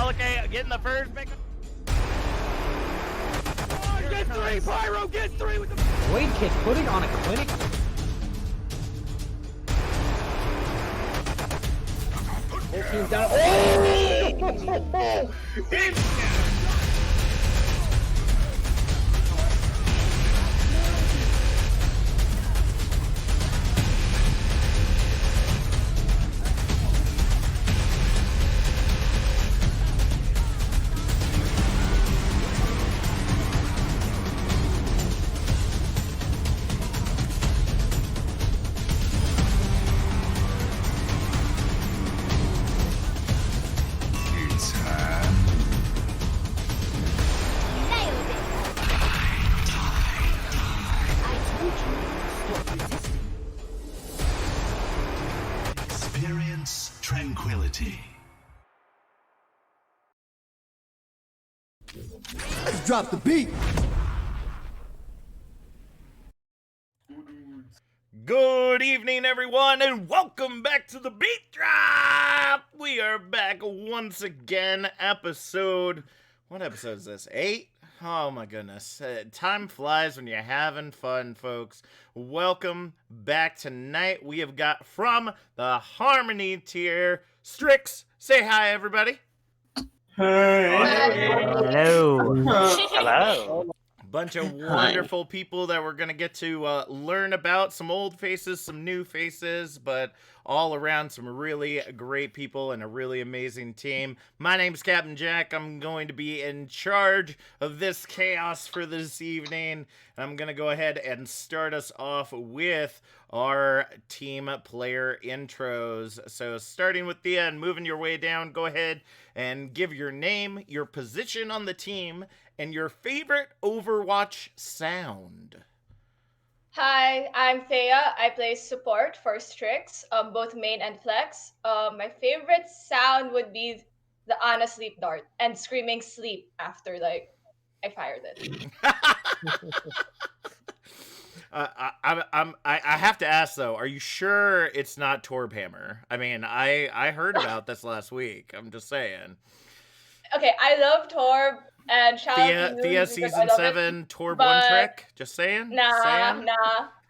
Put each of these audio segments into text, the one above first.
Okay, getting the first pick. Oh, get three, Pyro, get three with the... Blade Kid putting on a clinic. Whole team's down. Oh! Experience tranquility. Let's drop the beat. Good evening, everyone, and welcome back to the BeatDrop. We are back once again. What episode is this? 8? Oh my goodness. Time flies when you're having fun, folks. Welcome back tonight. We have got from the Harmony tier, Strix. Say hi, everybody. Hello. Hello. Bunch of wonderful people that we're going to get to learn about. Some old faces, some new faces, but all around some really great people and a really amazing team. My name's Captain Jack. I'm going to be in charge of this chaos for this evening. I'm going to go ahead and start us off with our team player intros. So starting with the end, moving your way down, go ahead and give your name, your position on the team, and your favorite Overwatch sound. Hi, I'm Thea. I play support for Strix, both main and flex. My favorite sound would be the Ana sleep dart and screaming sleep after I fired it. I have to ask though, are you sure it's not Torb Hammer? I mean, I heard about this last week. I'm just saying. Okay, I love Torb and shout out to Thea Noon season 7, Torb one trick. Just saying. Nah.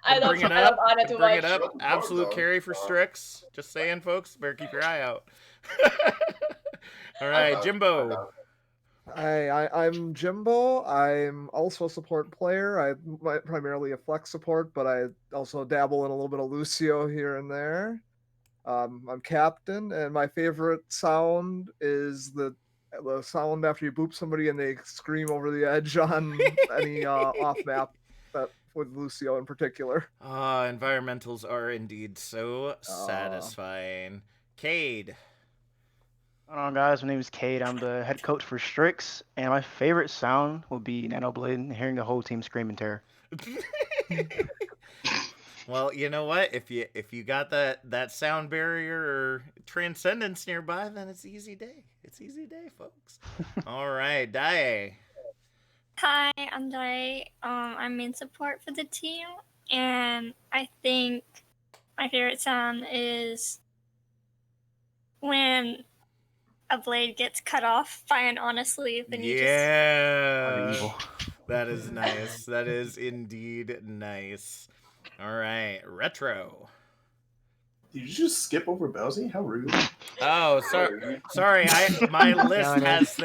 I love Ana too Bring much. it up. Absolute carry for Strix. Just saying, folks. Better keep your eye out. All right, Jimbo. Hi, I'm Jimbo. I'm also a support player. I'm primarily a flex support, but I also dabble in a little bit of Lucio here and there. I'm captain, and my favorite sound is the sound after you boop somebody and they scream over the edge on any off map, that with Lucio in particular. Environmentals are indeed so satisfying. Cade. Hello guys, my name is Cade. I'm the head coach for Strix, and my favorite sound would be Nanoblade and hearing the whole team scream in terror. Well, you know what? If you got that sound barrier or transcendence nearby, then it's easy day. It's easy day, folks. All right, Dae. Hi, I'm Dae. I'm main support for the team, and I think my favorite sound is when a blade gets cut off by an Ana sleep, and That is nice. That is indeed nice. All right, Retro. Did you just skip over Bowsy? How rude. Oh, sorry. My list has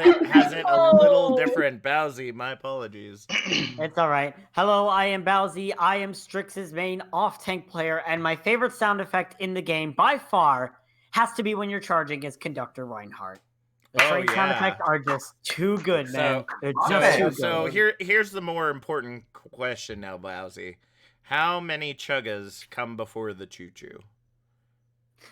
it a little different. Bowsy, my apologies. It's all right. Hello, I am Bowsy. I am Strix's main off-tank player, and my favorite sound effect in the game by far has to be when you're charging as Conductor Reinhardt. The train sound effects are just too good, man. They're just too good. So here's the more important question now, Bowsy. How many chuggas come before the choo-choo?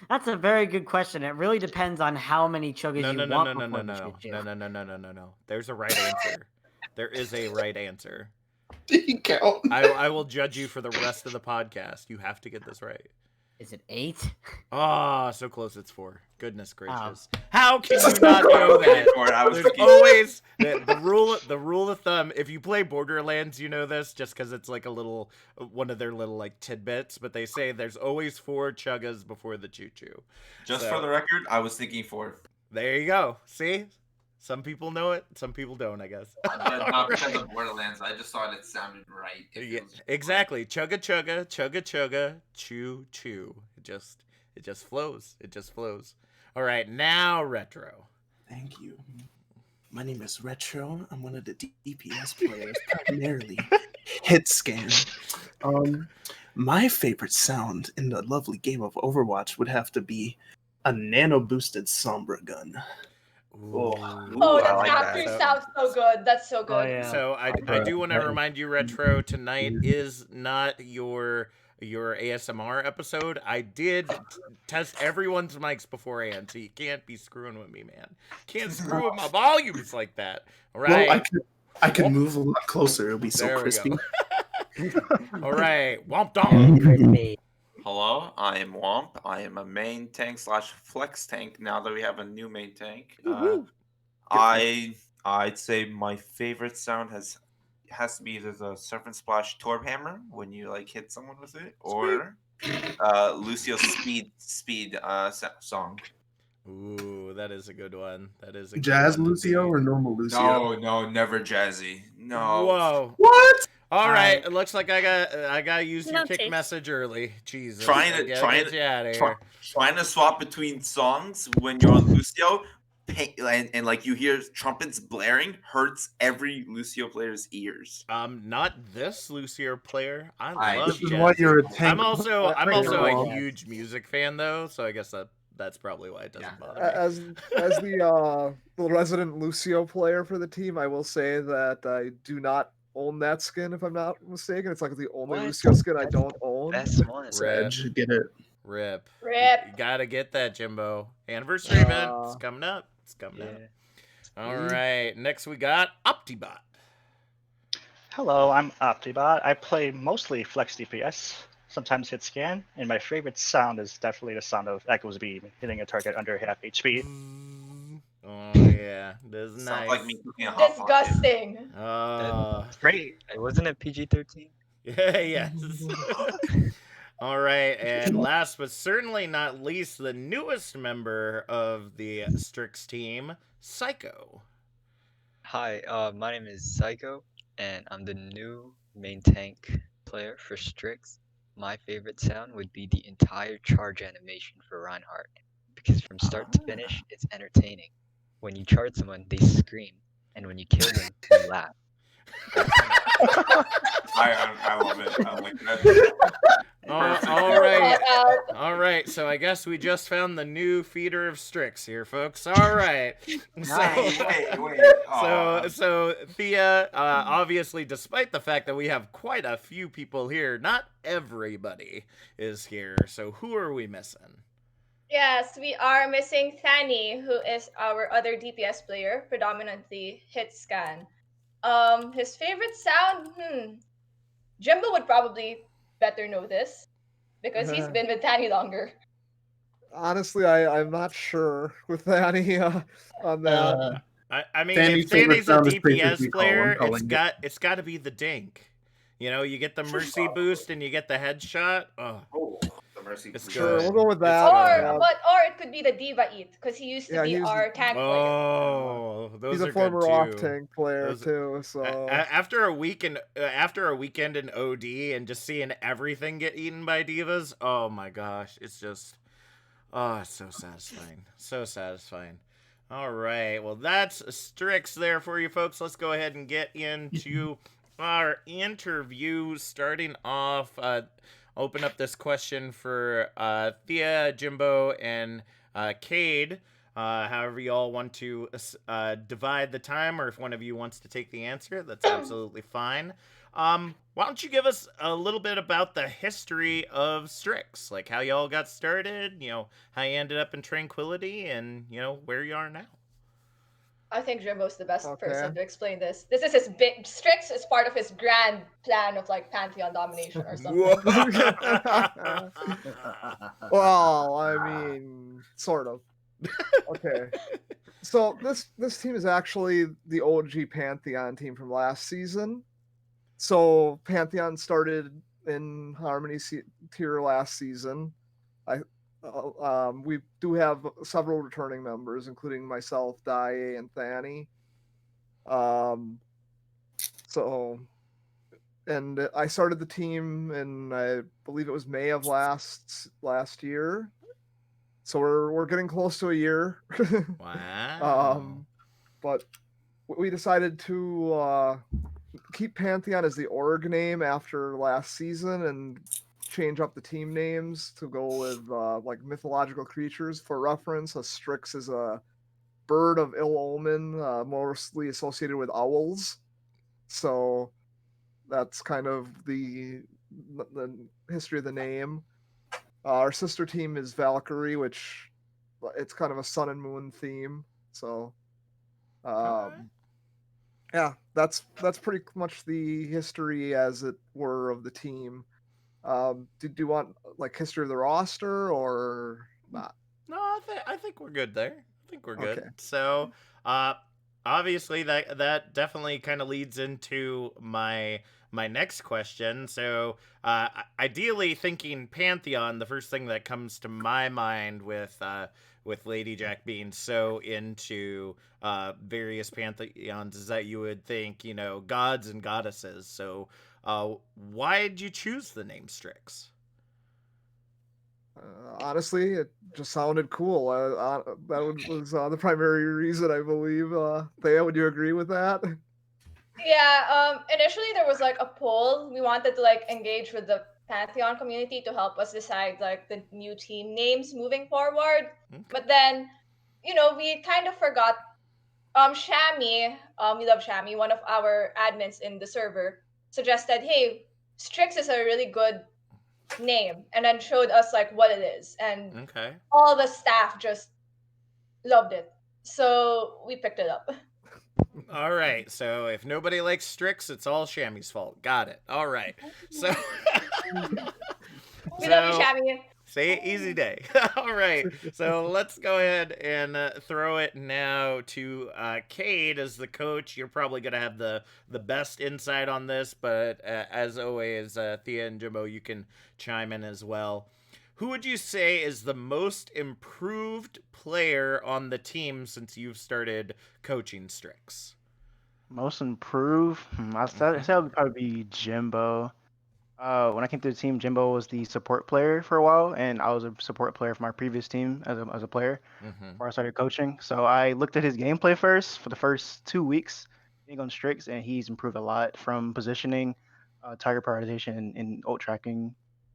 That's a very good question. It really depends on how many chuggas you want before the choo-choo. No. There's a right answer. There is a right answer. Did you count? I will judge you for the rest of the podcast. You have to get this right. Is it 8? Oh, so close. It's 4. Goodness gracious! How can you not know that? There's always the rule of thumb. If you play Borderlands, you know this just because it's like one of their little like tidbits. But they say there's always 4 chuggas before the choo choo. Just for the record, I was thinking 4. There you go. See, Some people know it, some people don't, I guess. Not because of Borderlands. I just thought it sounded right. Yeah, exactly. Chugga chugga, chugga chugga, chew chew. It just flows. It just flows. All right, now Retro. Thank you. My name is Retro. I'm one of the DPS players, primarily hit scan. My favorite sound in the lovely game of Overwatch would have to be a nano boosted Sombra gun. Oh, that like factory that. sounds so good. That's so good. Oh, yeah. So I do want to remind you, Retro, tonight is not your ASMR episode. I did test everyone's mics beforehand, so you can't be screwing with me, man. Can't screw with my volumes like that. All right. Well, I can move a lot closer. It'll be so There we crispy. go. All right, womp dong. Crispy. Hello, I am Womp. I am a main tank / flex tank. Now that we have a new main tank, I'd say my favorite sound has to be either the Surf and Splash Torb Hammer when you like hit someone with it, or Lucio's speed song. Ooh, that is a good one. That is a Jazz good one Lucio indeed. or normal Lucio? No, never jazzy. No. Whoa. What? All right, it looks like I got to use your No kick taste. message early. Jesus. Trying I to gotta get you out of here. trying to swap between songs when you're on Lucio, and like you hear trumpets blaring hurts every Lucio player's ears. Not this Lucio player. I I- love This is jazz. why you're a tank. I'm also a Well, huge music fan though, so I guess that's probably why it doesn't bother me. As the resident Lucio player for the team, I will say that I do not own that skin, if I'm not mistaken. It's like the only What? Lucio skin I don't own. Best one. Sedge, get it. Rip. Rip. You gotta get that, Jimbo. Anniversary event. It's coming up. It's coming up. All right. Next we got Optibot. Hello, I'm Optibot. I play mostly Flex DPS, sometimes hit scan, and my favorite sound is definitely the sound of Echo's Beam hitting a target under half HP. Oh yeah, this is Sounds nice. like me cooking a hot pocket. Disgusting. Great. Wasn't it PG-13? Yeah, yes. All right, and last but certainly not least, the newest member of the Strix team, Psycho. Hi, my name is Psycho, and I'm the new main tank player for Strix. My favorite sound would be the entire charge animation for Reinhardt, because from start to finish, it's entertaining. When you charge someone, they scream, and when you kill them, they laugh. I love it. I like that. All right. So I guess we just found the new feeder of Strix here, folks. All right. So Thea, obviously, despite the fact that we have quite a few people here, not everybody is here. So who are we missing? Yes, we are missing Thani, who is our other DPS player, predominantly hit scan. His favorite sound, Jimbo would probably better know this because he's been with Thani longer. Honestly, I'm not sure with Thani on that. I mean, Thani's if Thani's a favorite sound is Picture DPS Recall, player, I'm calling it. it's got to be the dink. You know, you get the mercy boost and you get the headshot. Oh, the mercy it's boost. Sure, good. we'll go with It's that. good. Or it could be the Diva Eat because he used to Yeah, be he was our tank player. Oh, those He's are a former good off too. tank player Those- too. So After a weekend in OD and just seeing everything get eaten by divas, oh my gosh, it's just, it's so satisfying, so satisfying. All right, well that's Strix there for you folks. Let's go ahead and get into our interview. Starting off, open up this question for Thea, Jimbo, and Cade. However you all want to divide the time, or if one of you wants to take the answer, that's absolutely fine. Why don't you give us a little bit about the history of Strix, like how y'all got started, you know, how you ended up in Tranquility, and you know where you are now. I think Jimbo's the best Okay. person to explain this. This is his big Strix is part of his grand plan of like Pantheon domination or something. well, I mean, sort of. Okay. So this team is actually the OG Pantheon team from last season. So Pantheon started in Harmony tier last season. We do have several returning members, including myself, Dai, and Thani. So, and I started the team in, I believe it was May of last year. So we're getting close to a year. Wow. But we decided to keep Pantheon as the org name after last season and change up the team names to go with like mythological creatures. For reference, a Strix is a bird of ill omen, mostly associated with owls. So that's kind of the history of the name. Our sister team is Valkyrie, which it's kind of a sun and moon theme. So, yeah, that's pretty much the history, as it were, of the team. Did you want like history of the roster or not? No, I think we're good there. I think we're good. Okay. So, obviously that definitely kind of leads into my next question. So, ideally, thinking Pantheon, the first thing that comes to my mind with Lady Jack being so into various pantheons is that you would think, you know, gods and goddesses. So, why did you choose the name Strix? Honestly, it just sounded cool. That was the primary reason, I believe. Thea, would you agree with that? Yeah, initially there was like a poll. We wanted to like engage with the Pantheon community to help us decide like the new team names moving forward. But then, you know, we kind of forgot Shami, we love Shami, one of our admins in the server, suggested, hey, Strix is a really good name, and then showed us like what it is. And Okay. all the staff just loved it. So we picked it up. All right. So if nobody likes Strix, it's all Shammy's fault. Got it. All right. So We love you, Shami. Say easy day. All right. So let's go ahead and throw it now to Cade as the coach. You're probably going to have the best insight on this, but as always, Thea and Jimbo, you can chime in as well. Who would you say is the most improved player on the team since you've started coaching Strix? Most improved? I said it would probably be Jimbo. When I came to the team, Jimbo was the support player for a while, and I was a support player for my previous team as a player before I started coaching. So I looked at his gameplay first for the first 2 weeks being on Strix, and he's improved a lot from positioning, target prioritization, and ult tracking,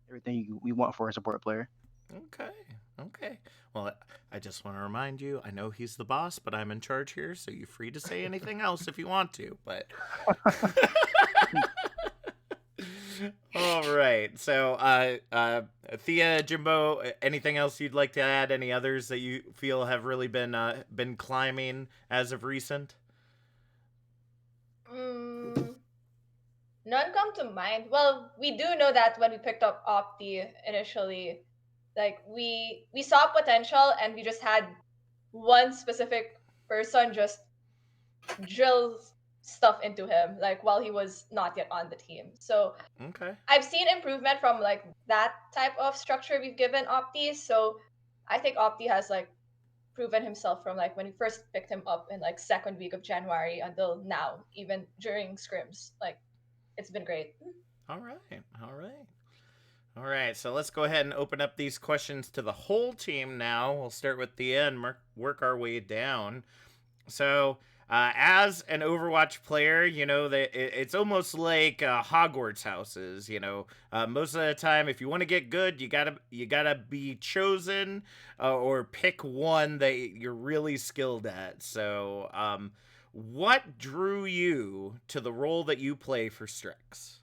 everything we want for a support player. Okay. Okay. Well, I just want to remind you, I know he's the boss, but I'm in charge here, so you're free to say anything else if you want to, but all right. So, Thea, Jimbo, anything else you'd like to add? Any others that you feel have really been climbing as of recent? None come to mind. Well, we do know that when we picked up Opti initially, like we saw potential, and we just had one specific person just drill stuff into him, like while he was not yet on the team. So okay, I've seen improvement from like that type of structure we've given Opti. So I think Opti has like proven himself from like when we first picked him up in like second week of January until now, even during scrims. Like it's been great. All right. All right. All right, so let's go ahead and open up these questions to the whole team now. We'll start with Thea and work our way down. So, as an Overwatch player, you know that it's almost like Hogwarts houses. You know, most of the time, if you want to get good, you gotta be chosen or pick one that you're really skilled at. So, what drew you to the role that you play for Strix?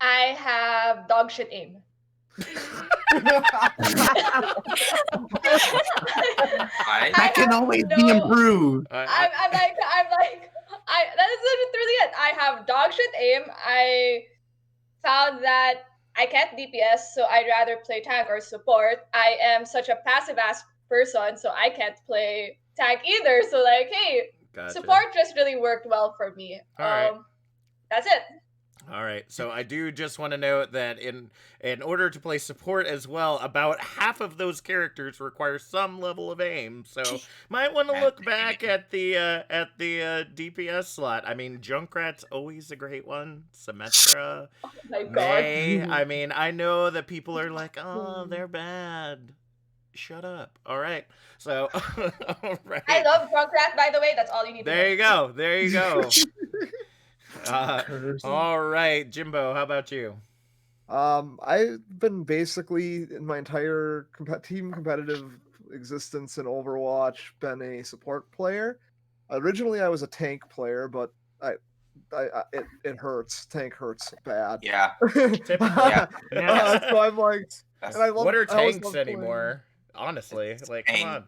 I have dog shit aim. That can always be improved. I'm like, that is literally it. I have dog shit aim. I found that I can't DPS, so I'd rather play tank or support. I am such a passive ass person, so I can't play tank either. So like, hey, Gotcha. support just really worked well for me. All right. That's it. All right, so I do just want to note that in order to play support as well, about half of those characters require some level of aim. So might want to look back at the DPS slot. I mean, Junkrat's always a great one. Symmetra, Oh my god. May. I mean, I know that people are like, oh, they're bad. Shut up. All right. So, all right. I love Junkrat, by the way. That's all you need to know. There you go. There you go. All right, Jimbo, how about you? I've been basically in my entire team competitive existence in Overwatch been a support player. Originally, I was a tank player, but it hurts. Tank hurts bad. Yeah. Yeah. So I'm like, and I love, what are I always tanks loved playing- anymore? Honestly, like, come on.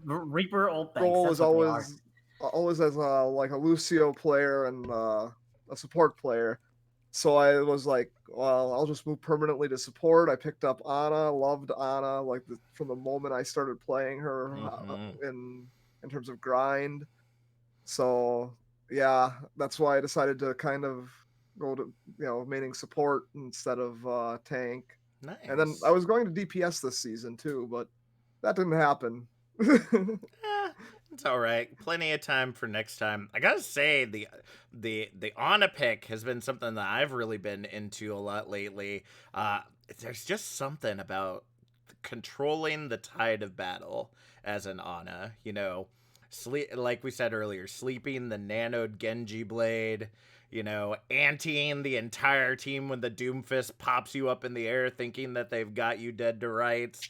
Reaper old things. Role That's was what they are. always as like a Lucio player and a support player. So I was like, well, I'll just move permanently to support. I picked up Ana, loved Ana, like from the moment I started playing her in terms of grind. So yeah, that's why I decided to kind of go to maining support instead of tank. Nice. And then I was going to DPS this season too, but that didn't happen. It's all right. Plenty of time for next time. I gotta say, the Ana pick has been something that I've really been into a lot lately. There's just something about controlling the tide of battle as an Ana. You know, like we said earlier, sleeping the nanoed Genji blade. You know, anteing the entire team when the Doomfist pops you up in the air, thinking that they've got you dead to rights.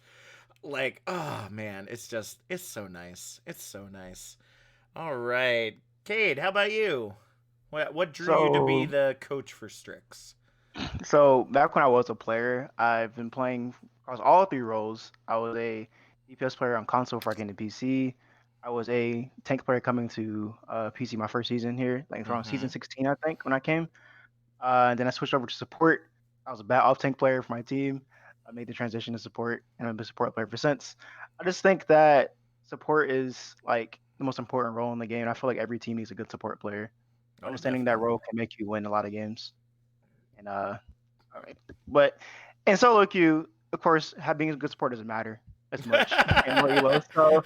Like, oh man, it's so nice. It's so nice. All right, Cade, how about you? What drew you to be the coach for Strix? So back when I was a player, I've been playing across all three roles. I was a DPS player on console before I came to PC. I was a tank player coming to PC my first season here, like around season 16, I think, when I came. And then I switched over to support. I was a bat off tank player for my team. I made the transition to support, and I've been a support player for since. I just think that support is like the most important role in the game. I feel like every team needs a good support player. Understanding that role can make you win a lot of games. And all right, but in solo queue, of course, being a good support doesn't matter as much. So,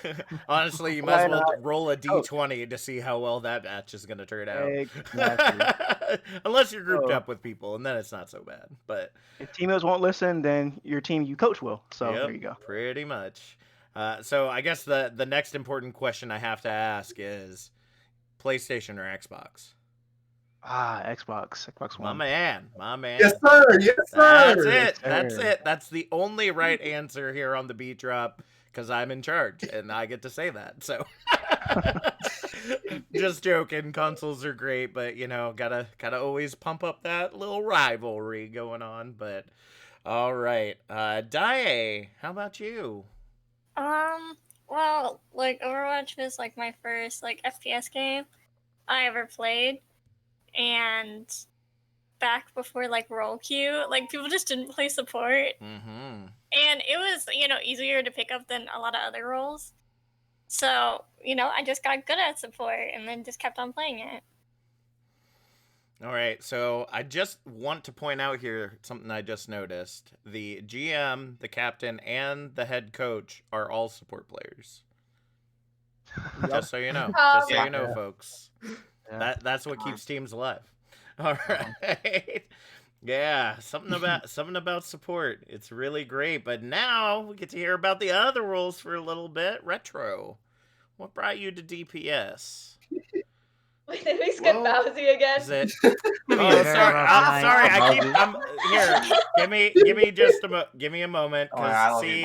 honestly, you might as well roll a d20 to see how well that match is going to turn out. Exactly. Unless you're grouped up with people, and then it's not so bad. But if teammates won't listen, then your team you coach will. So there you go. Pretty much. So I guess the next important question I have to ask is PlayStation or Xbox? Xbox One. My man. Yes, sir. Yes, sir. That's it. That's the only right answer here on the BeatDrop because I'm in charge and I get to say that. So, just joking. Consoles are great, but gotta always pump up that little rivalry going on. But all right, Dae, how about you? Well, like Overwatch was like my first like FPS game I ever played. And back before like role queue, like people just didn't play support, and it was easier to pick up than a lot of other roles. So I just got good at support, and then just kept on playing it. All right, so I just want to point out here something I just noticed: the GM, the captain, and the head coach are all support players. Just so you know, folks. Yeah. That's what keeps teams alive. All right. Yeah, something about support. It's really great. But now we get to hear about the other roles for a little bit. Retro, what brought you to DPS? Wait, did we skip Bowsy again? Is it? Oh, sorry. I'm sorry. I'm here. Give me a moment. Because see,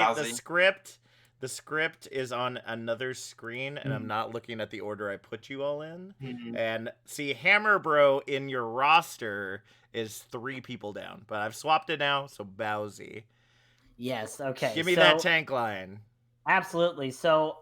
the script is on another screen, and I'm not looking at the order I put you all in. And see, Hammer Bro in your roster is 3 people down, but I've swapped it now, so Bowsy. Yes, okay. Give me that tank line. Absolutely. So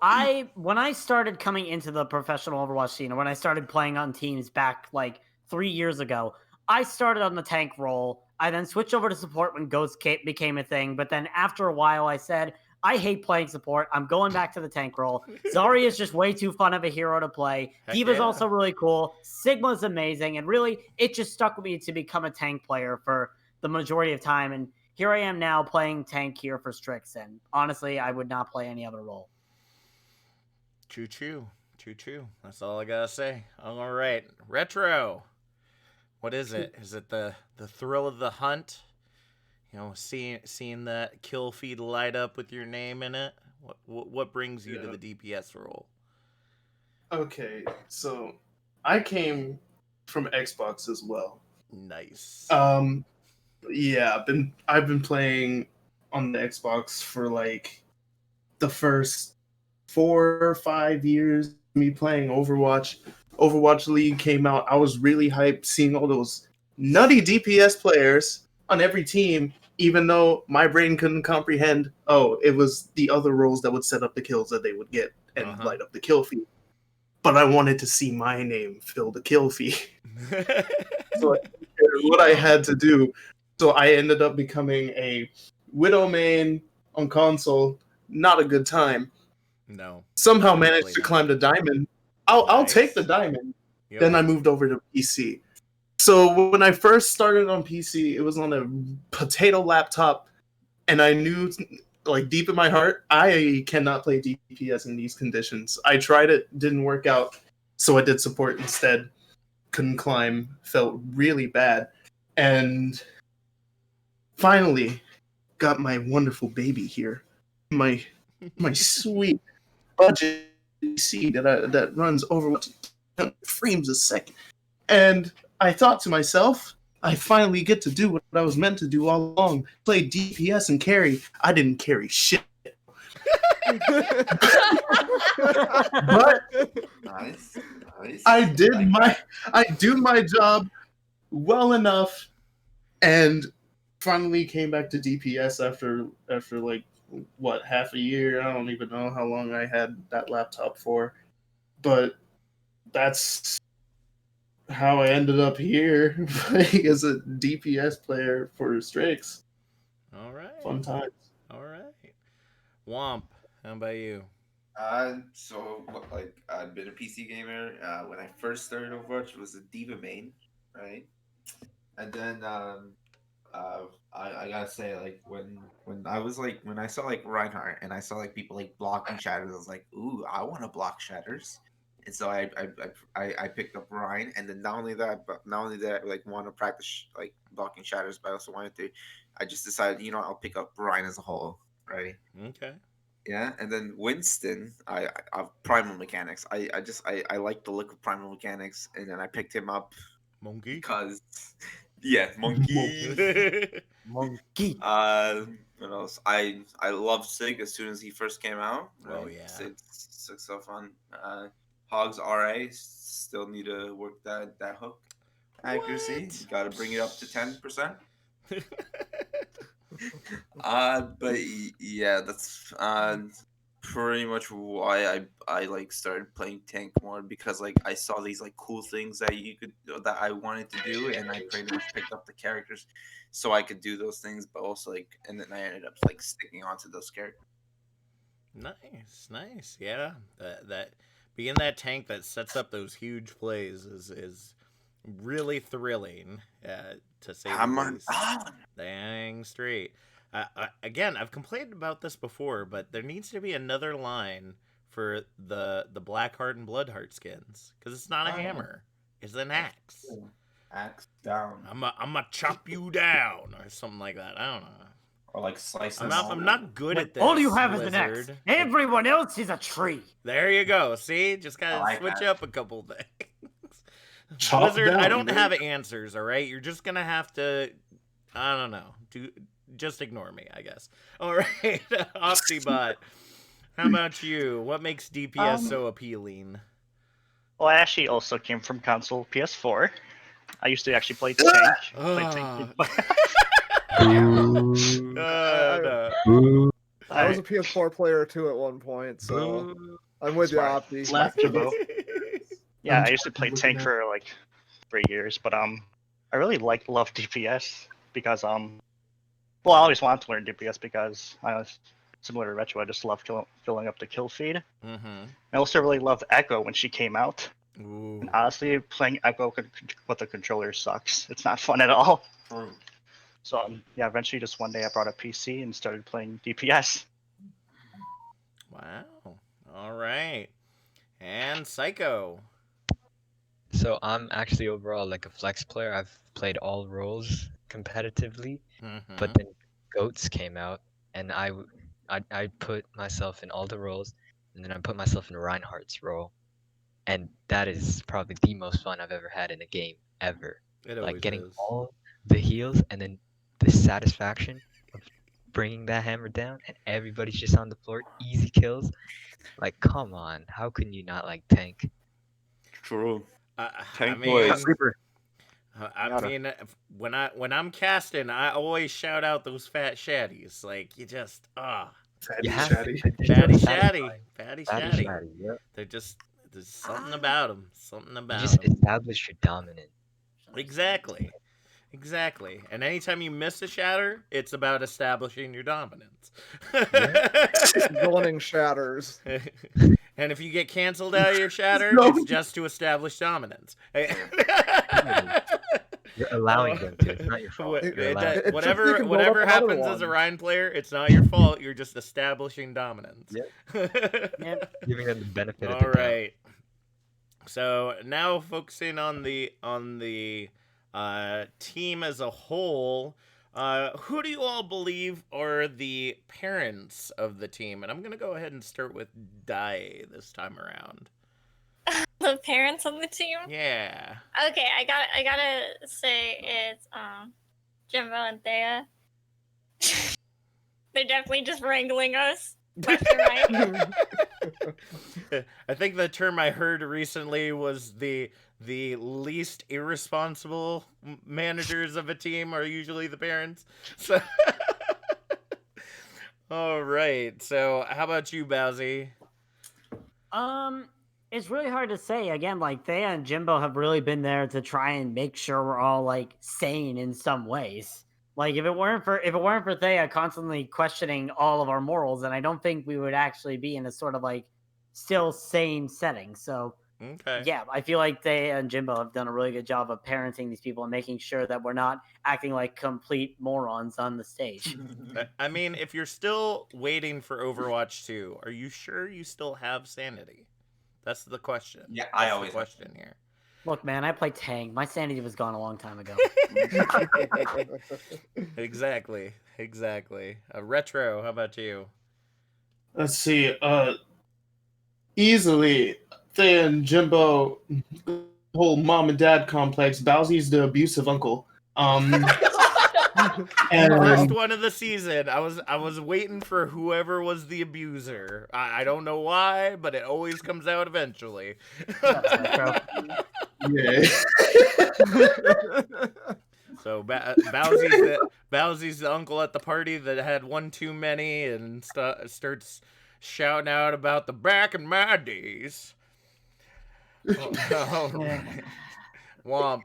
when I started coming into the professional Overwatch scene, when I started playing on teams back like 3 years ago, I started on the tank role. I then switched over to support when Ghost became a thing, but then after a while I said, I hate playing support. I'm going back to the tank role. Zarya is just way too fun of a hero to play. Heck D.Va's yeah. also really cool. Sigma's amazing. And really, it just stuck with me to become a tank player for the majority of time. And here I am now playing tank here for Strix. And honestly, I would not play any other role. Choo-choo. Choo-choo. That's all I gotta say. All right. Retro. What is it? Is it the thrill of the hunt? You know, seeing that kill feed light up with your name in it? What brings you to the DPS role? Okay, so I came from Xbox as well. Nice. Yeah, I've been playing on the Xbox for like the first 4 or 5 years. Me playing Overwatch. Overwatch League came out. I was really hyped seeing all those nutty DPS players on every team, even though my brain couldn't comprehend. Oh, it was the other roles that would set up the kills that they would get and light up the kill feed. But I wanted to see my name fill the kill feed. So what I had to do. So I ended up becoming a Widow main on console. Not a good time. No. Somehow managed to climb the diamond. I'll take the diamond. Yep. Then I moved over to PC. So when I first started on PC, it was on a potato laptop, and I knew, like deep in my heart, I cannot play DPS in these conditions. I tried it, didn't work out, so I did support instead. Couldn't climb, felt really bad, and finally got my wonderful baby here, my sweet budget PC that runs Overwatch frames a second, and I thought to myself, I finally get to do what I was meant to do all along: play DPS and carry. I didn't carry shit. But Nice. I do my job well enough, and finally came back to DPS after like what, half a year. I don't even know how long I had that laptop for, but that's how I ended up here playing as a DPS player for Strix. All right. Fun times. All right. Womp, how about you? So like I've been a PC gamer. When I first started Overwatch, it was a D.Va main, right? And then I gotta say, like when I was like when I saw like Reinhardt and I saw like people like blocking shatters, I was like, ooh, I want to block shatters. And so I picked up Ryan, and then not only that, I like want to practice like blocking shatters, but I also wanted to. I just decided, I'll pick up Ryan as a whole, right? Okay. Yeah, and then Winston, I primal mechanics. I like the look of primal mechanics, and then I picked him up Monkey. because monkey. Monkey. What else? I loved Sig as soon as he first came out. Right? Oh yeah. Sig's so fun. Hogs RA still need to work that hook accuracy. Got to bring it up to 10%. But yeah, that's pretty much why I like started playing tank more, because like I saw these like cool things that I wanted to do, and I pretty much picked up the characters so I could do those things, but also like, and then I ended up like sticking onto those characters. Nice. Yeah, that being that tank that sets up those huge plays is really thrilling, to say the least. Dang straight. Again, I've complained about this before, but there needs to be another line for the Blackheart and Bloodheart skins, because it's not a hammer, it's an axe. Axe down. I'm a chop you down, or something like that. I don't know. Or like slice. I'm not good at this. All you have is an axe. Blizzard. Everyone else is a tree. There you go. See, just gotta like switch that. up a couple things. Chop Blizzard, down, I don't dude. have answers. All right, you're just gonna have to. I don't know. Just ignore me, I guess. All right, Optibot. How about you? What makes DPS so appealing? Well, I actually also came from console PS4. I used to actually play tank. No. I was a PS4 player too at one point, so I'm with you, Opti. Yeah, I used to play tank for like 3 years, but I really love DPS because well, I always wanted to learn DPS because similar to Retro, I just love filling up the kill feed. Mm-hmm. I also really loved Echo when she came out. Ooh. And honestly, playing Echo with the controller sucks. It's not fun at all. So yeah, eventually just one day I brought a PC and started playing DPS. Wow. All right. And Psycho. So I'm actually overall like a flex player. I've played all roles competitively, but then Goats came out, and I put myself in all the roles, and then I put myself in Reinhardt's role, and that is probably the most fun I've ever had in a game ever. It Like always getting is. all the heals and then the satisfaction of bringing that hammer down, and everybody's just on the floor, easy kills. Like, come on, how can you not like tank? True. I mean, when I'm casting, I always shout out those fat shaddies. Like you just Fatty fatty Shatty. shatty. Yep. They're just there's something about them. Something You about just them. establish your dominance. Exactly. And anytime you miss a shatter, it's about establishing your dominance. Running shatters. And if you get canceled out of your shatter, No. it's just to establish dominance. You're allowing them to. It's not your fault. Whatever happens as a Ryan player, it's not your fault. You're just establishing dominance. Yep. Giving them the benefit of All the doubt. right. So now focusing on the team as a whole, who do you all believe are the parents of the team? And I'm gonna go ahead and start with Dai this time around. The parents on the team? Yeah. Okay, I gotta say it's Jimbo and Thea. They're definitely just wrangling us left and right. I think the term I heard recently was the least irresponsible managers of a team are usually the parents. So all right. So how about you, Bowsy? It's really hard to say. Again, like Thea and Jimbo have really been there to try and make sure we're all like sane in some ways. Like if it weren't for Thea constantly questioning all of our morals, then I don't think we would actually be in a sort of like still sane setting. So yeah, I feel like Thea and Jimbo have done a really good job of parenting these people and making sure that we're not acting like complete morons on the stage. I mean, if you're still waiting for Overwatch 2, are you sure you still have sanity? That's the question. Yeah, That's I always the question here. Look, man, I play Tang. My sanity was gone a long time ago. Exactly. Retro, how about you? Let's see. Easily, Thea and Jimbo, whole mom and dad complex. Bowsy's the abusive uncle. And first one of the season, I was waiting for whoever was the abuser. I don't know why, but it always comes out eventually. Yeah. So Bowsy's the uncle at the party that had one too many and starts shouting out about the back in my days. All right. Womp.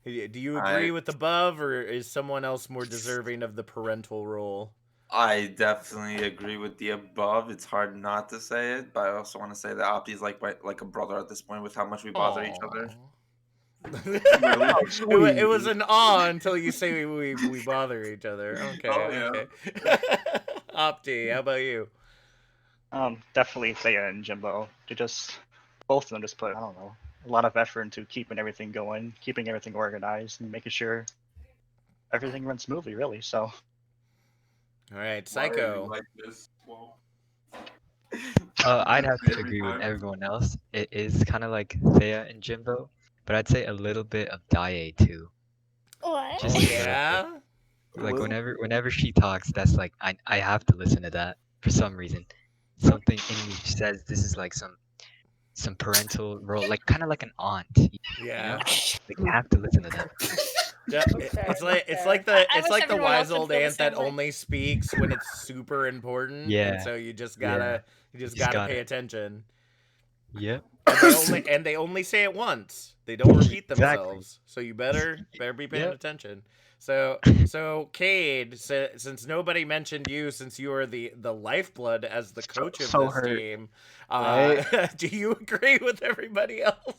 Do you agree with above, or is someone else more deserving of the parental role? I definitely agree with the above. It's hard not to say it, but I also want to say that Opti's like a brother at this point with how much we bother each other. It was an awe until you say we bother each other. Okay, okay. Opti, how about you? Definitely Thea and Jimbo. Both of them just put, I don't know, a lot of effort into keeping everything going, keeping everything organized, and making sure everything runs smoothly, really. So. All right, Psycho. I'd have to agree with everyone else. It is kind of like Thea and Jimbo, but I'd say a little bit of Dae too. What? Just yeah. Like whenever she talks, that's like I have to listen to that for some reason. Something in me says this is like some parental role, like kind of like an aunt. Yeah. You know? Like you have to listen to that. Yeah, it's like the wise old aunt that only speaks when it's super important. Yeah. And so you just gotta pay attention. Yep. And they only say it once. They don't repeat themselves. So you better be paying attention. So Cade, since nobody mentioned you, since you are the lifeblood as the coach of So this hurt, team, right? do you agree with everybody else?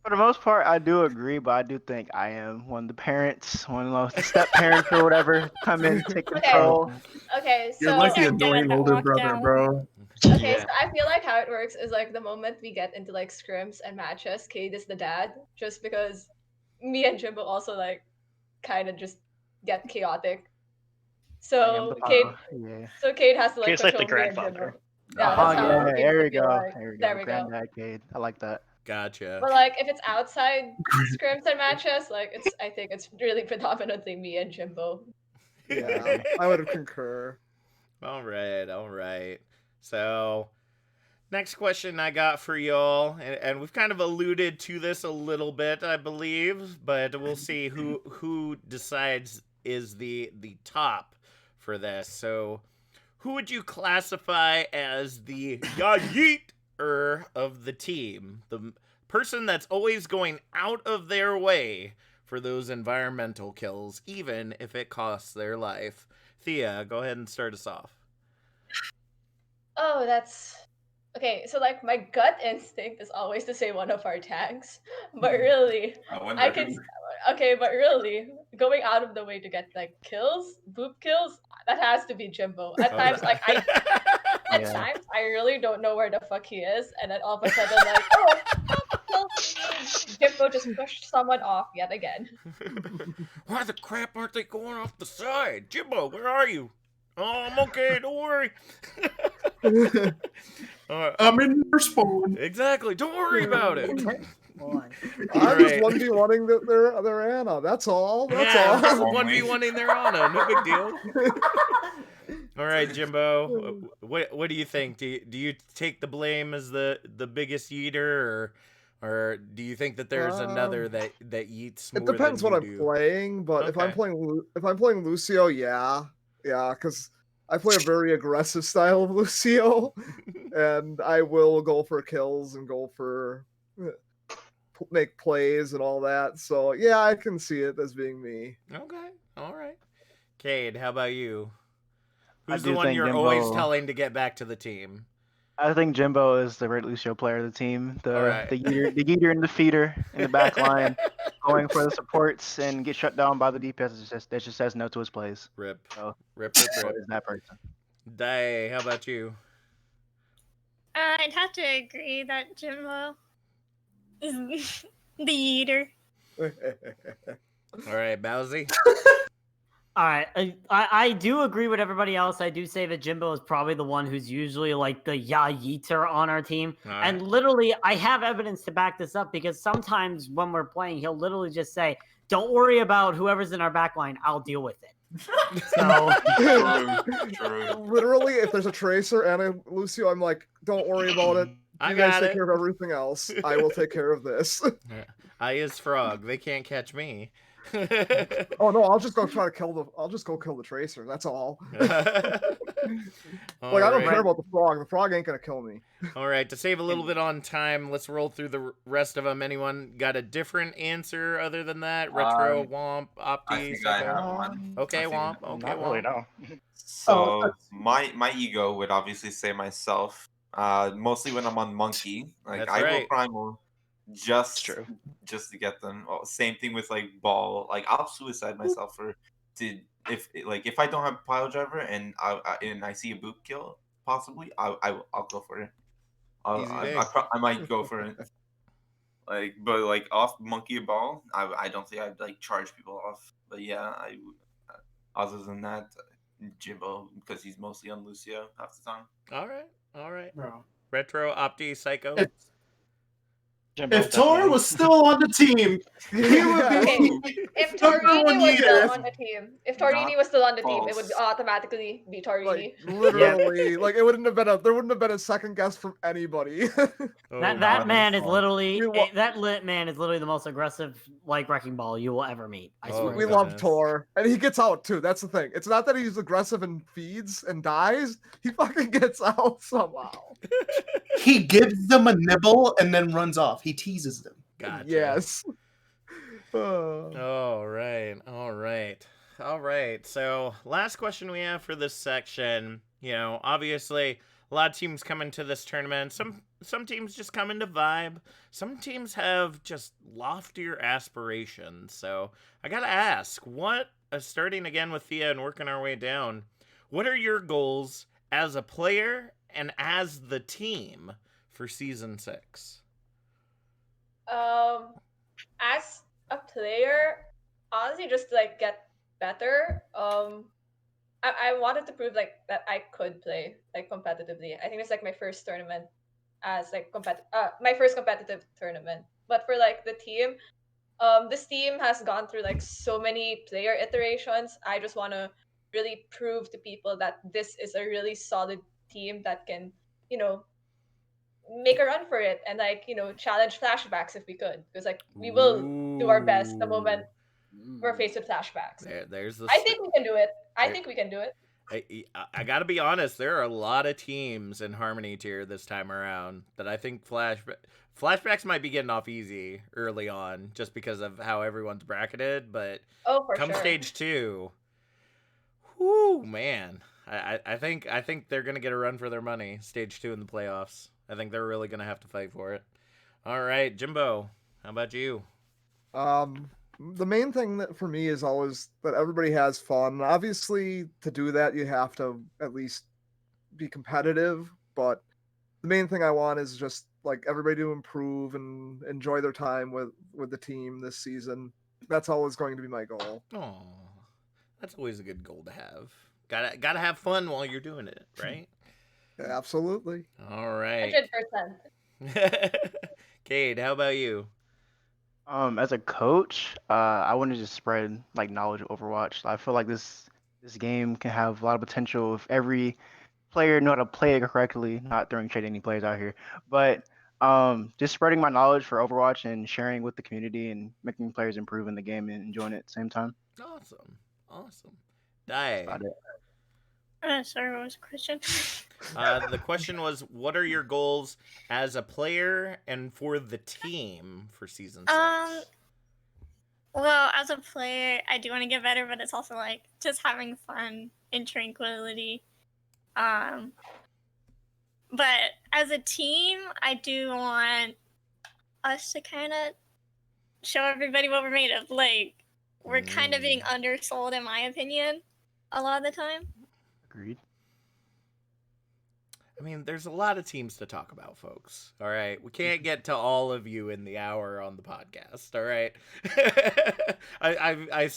For the most part, I do agree, but I do think I am one of the parents, one of the step parents or whatever, come in, take Okay. control. Okay, You're so like the Our dad annoying that older walked brother, out. bro. okay, Yeah. so I feel like how it works is like the moment we get into like scrims and matches, Cade is the dad, just because me and Jimbo also like kind of just get chaotic. I am the So papa. Yeah. Cade has to like Cade's like the control me and Jimbo. grandfather. Yeah, Oh that's how yeah, it there would we feel go. like. There we There go. we go. Granddad Cade. I like that. Gotcha. But like if it's outside scrims and matches, like I think it's really predominantly me and Jimbo. Yeah, I would concur. All right. So, next question I got for y'all, and we've kind of alluded to this a little bit, I believe, but we'll see who decides is the top for this. So, who would you classify as the yeeter of the team? The person that's always going out of their way for those environmental kills, even if it costs their life. Thea, go ahead and start us off. Oh, that's okay. So like my gut instinct is always to say one of our tanks, but really, I can. Okay, but really, going out of the way to get like kills, boop kills, that has to be Jimbo. At times, like at Yeah. times, I really don't know where the fuck he is, and then all of a sudden, like, oh, kill. Jimbo just pushed someone off yet again. Why the crap aren't they going off the side? Jimbo, where are you? Oh, I'm okay. Don't worry. I'm in your spawn. Exactly. Don't worry about it. I'm just 1v1ing their Anna. That's all. That's Yeah, all. I'm just 1v1ing their Anna. No big deal. All right, Jimbo. What do you think? Do you take the blame as the biggest yeeter, or do you think that there's another that yeets more It depends than what you I'm do? playing, but if I'm Okay. playing Lucio, yeah, because I play a very aggressive style of Lucio, and I will go for kills and go for make plays and all that. So yeah, I can see it as being me. Okay. All right. Cade, how about you? I Who's the do one think you're always Jimbo. telling to get back to the team? I think Jimbo is the Red Lucio player of the team. All right. The yeeter and the feeder in the back line, going for the supports and get shut down by the DPS. That just says no to his plays. Rip. So Rip. Jimbo is that person. Dae, how about you? I'd have to agree that Jimbo is the eater. All right, Bowsy. All right, I do agree with everybody else. I do say that Jimbo is probably the one who's usually like the yeeter on our team. All And right. literally, I have evidence to back this up because sometimes when we're playing, he'll literally just say, "Don't worry about whoever's in our back line. I'll deal with it." So Literally, if there's a Tracer and a Lucio, I'm like, don't worry about it. I You guys got take it. care of everything else. I will take care of this. I is Frog. They can't catch me. Oh no, I'll just go try to kill the. I'll just go kill the Tracer. That's all. Like I don't care about the Frog. The Frog ain't gonna kill me. All right, to save a little bit on time, let's roll through the rest of them. Anyone got a different answer other than that? Retro, Womp, Opti, I think I have one. Okay, I think- Womp. Okay, Not really, Womp. no. So my ego would obviously say myself. Mostly when I'm on Monkey, like That's I will right. primal just true. just to get them. Well, same thing with like Ball. Like I'll suicide myself if I don't have pile driver and I see a boot kill possibly I'll go for it. Easy days. I might go for it. But off Monkey and Ball, I don't think I'd like charge people off. But yeah, other than that, Jimbo because he's mostly on Lucio half the time. All right. Bro. Retro, Opti, Psycho. Jimbo, If Tor definitely. was still on the team, he would be If number Torini one was still year. on the team, if Torini was still on the team, it would false. automatically be Torini. Like literally, like it wouldn't have been there wouldn't have been a second guess from anybody. Oh, that man is God. literally We lo- that lit man is literally the most aggressive like wrecking ball you will ever meet. I Oh, swear. We to love God. goodness. Tor, and he gets out too. That's the thing. It's not that he's aggressive and feeds and dies. He fucking gets out somehow. He gives them a nibble and then runs off. He teases them. Gotcha. Yes. All right. All right. All right. So, last question we have for this section. Obviously, a lot of teams come into this tournament. Some teams just come into vibe. Some teams have just loftier aspirations. So, I got to ask, starting again with Thea and working our way down, what are your goals as a player and as the team for season 6? As a player, honestly, just to like get better. I wanted to prove like that I could play like competitively. I think it's like my first tournament as like my first competitive tournament. But for like the team, this team has gone through like so many player iterations. I just want to really prove to people that this is a really solid team that can, you know, make a run for it and like, challenge flashbacks if we could, because like we will do our best the moment we're faced with flashbacks. There's the. I think we can do it. I there- think we can do it. I gotta be honest. There are a lot of teams in Harmony tier this time around that I think flashbacks might be getting off easy early on, just because of how everyone's bracketed. But Oh, for come sure. stage 2, whoo man, I think they're gonna get a run for their money. Stage 2 in the playoffs. I think they're really gonna have to fight for it. All right, Jimbo, how about you? The main thing that for me is always that everybody has fun. Obviously, to do that, you have to at least be competitive. But the main thing I want is just like everybody to improve and enjoy their time with the team this season. That's always going to be my goal. Oh, that's always a good goal to have. Gotta have fun while you're doing it, right? Absolutely. All right. 100%. Cade, how about you? As a coach, I want to just spread like knowledge of Overwatch. I feel like this game can have a lot of potential if every player know how to play it correctly. Not throwing shade at any players out here, but just spreading my knowledge for Overwatch and sharing with the community and making players improve in the game and enjoying it at the same time. Awesome. Die. About it. Sorry, what was the question? The question was, what are your goals as a player and for the team for season 6? Well, as a player, I do want to get better, but it's also like just having fun in Tranquility. But as a team, I do want us to kind of show everybody what we're made of. Like, we're kind of being undersold, in my opinion, a lot of the time. Agreed. I mean, there's a lot of teams to talk about, folks. All right. We can't get to all of you in the hour on the podcast. All right. I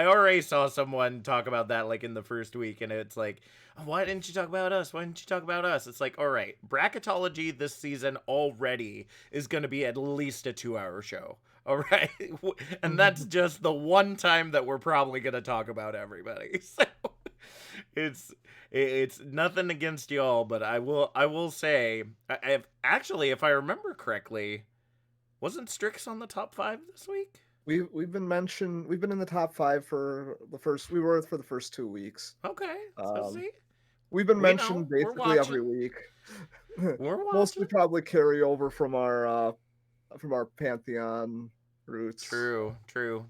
already saw someone talk about that like in the first week, and it's like, oh, why didn't you talk about us? Why didn't you talk about us? It's like, all right, bracketology this season already is going to be at least a 2-hour show. All right. And that's just the one time that we're probably going to talk about everybody. So it's nothing against y'all, but I will say, if I remember correctly, wasn't Strix on the top 5 this week? We've been mentioned. We've been in the top 5 for the first. We were for the first 2 weeks. Okay, so see, we've been mentioned basically every week. We're watching. Mostly probably carry over from our Pantheon roots. True.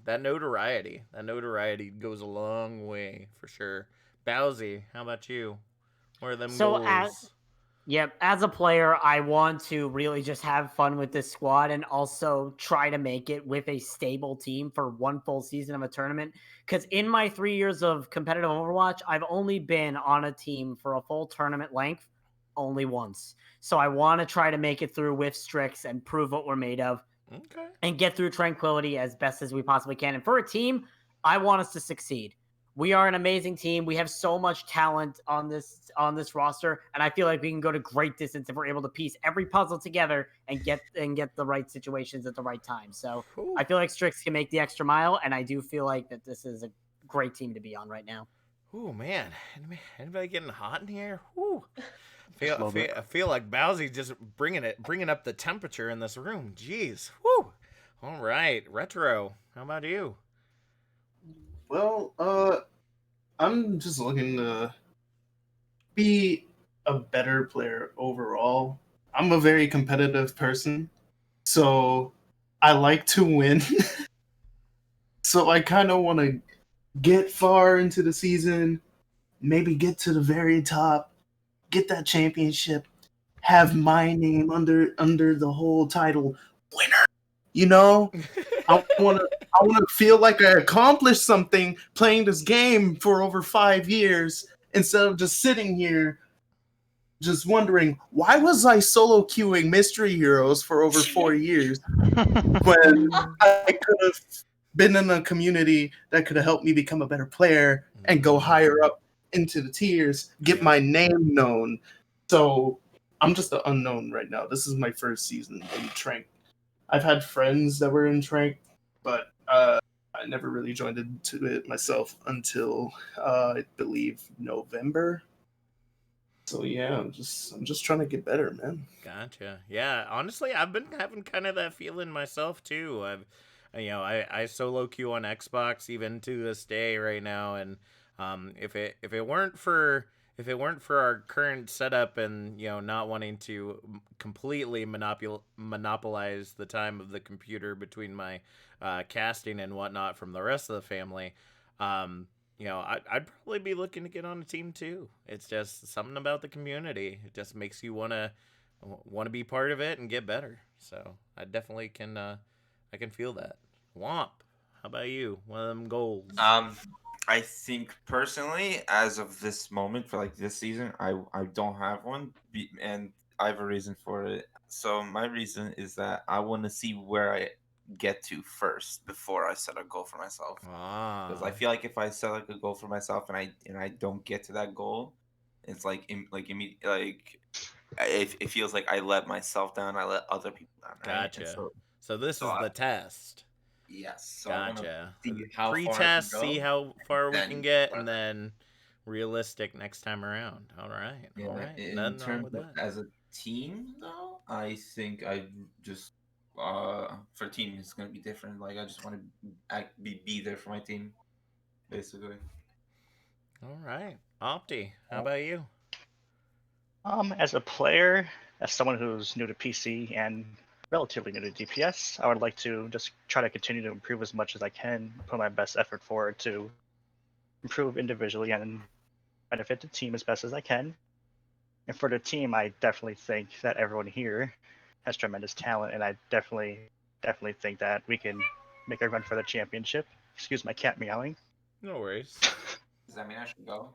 That notoriety goes a long way for sure. Bowsy, how about you? What are them goals? As a player, I want to really just have fun with this squad and also try to make it with a stable team for one full season of a tournament. Because in my 3 years of competitive Overwatch, I've only been on a team for a full tournament length only once. So I want to try to make it through with Strix and prove what we're made of. Okay. And get through Tranquility as best as we possibly can. And for a team, I want us to succeed. We are an amazing team. We have so much talent on this roster, and I feel like we can go to great distance if we're able to piece every puzzle together and get the right situations at the right time. So I feel like Strix can make the extra mile, and I do feel like that this is a great team to be on right now. Oh man, anybody getting hot in here? Woo. I feel like Bowsy just bringing up the temperature in this room. Jeez. Woo. All right, Retro. How about you? Well, I'm just looking to be a better player overall. I'm a very competitive person, so I like to win. So I kind of want to get far into the season, maybe get to the very top, get that championship, have my name under the whole title, winner. You know, I want to feel like I accomplished something playing this game for over 5 years instead of just sitting here just wondering why was I solo queuing mystery heroes for over 4 years when I could have been in a community that could have helped me become a better player and go higher up into the tiers, get my name known. So I'm just an unknown right now. This is my first season in Trank. I've had friends that were in Trank, but I never really joined into it myself until I believe November. So yeah, I'm just trying to get better, man. Gotcha. Yeah, honestly, I've been having kind of that feeling myself too. I solo queue on Xbox even to this day right now, and if it weren't for our current setup and not wanting to completely monopolize the time of the computer between my casting and whatnot from the rest of the family, I'd probably be looking to get on a team too. It's just something about the community. It just makes you want to be part of it and get better. So I definitely can I can feel that. Womp. How about you? One of them goals. I think personally, as of this moment for like this season, I don't have one, and I have a reason for it. So my reason is that I want to see where I get to first before I set a goal for myself. Because I feel like if I set like a goal for myself and I don't get to that goal, it's like it feels like I let myself down. I let other people down. Right? And Gotcha. So this is I, the test. yes. So I want to Gotcha. see how far I can Pre-test, see go. how far we Then can get, and further. then realistic next time around. All right. All Yeah, right. in Nothing wrong terms with of that. as a team, though, I think I just for team it's gonna be different. Like I just want to be there for my team, basically. All right. Opti, how about you? As a player, as someone who's new to PC and relatively new to DPS, I would like to just try to continue to improve as much as I can, put my best effort forward to improve individually and benefit the team as best as I can. And for the team, I definitely think that everyone here has tremendous talent, and I definitely think that we can make a run for the championship. Excuse my cat meowing. No worries. Does that mean I should go?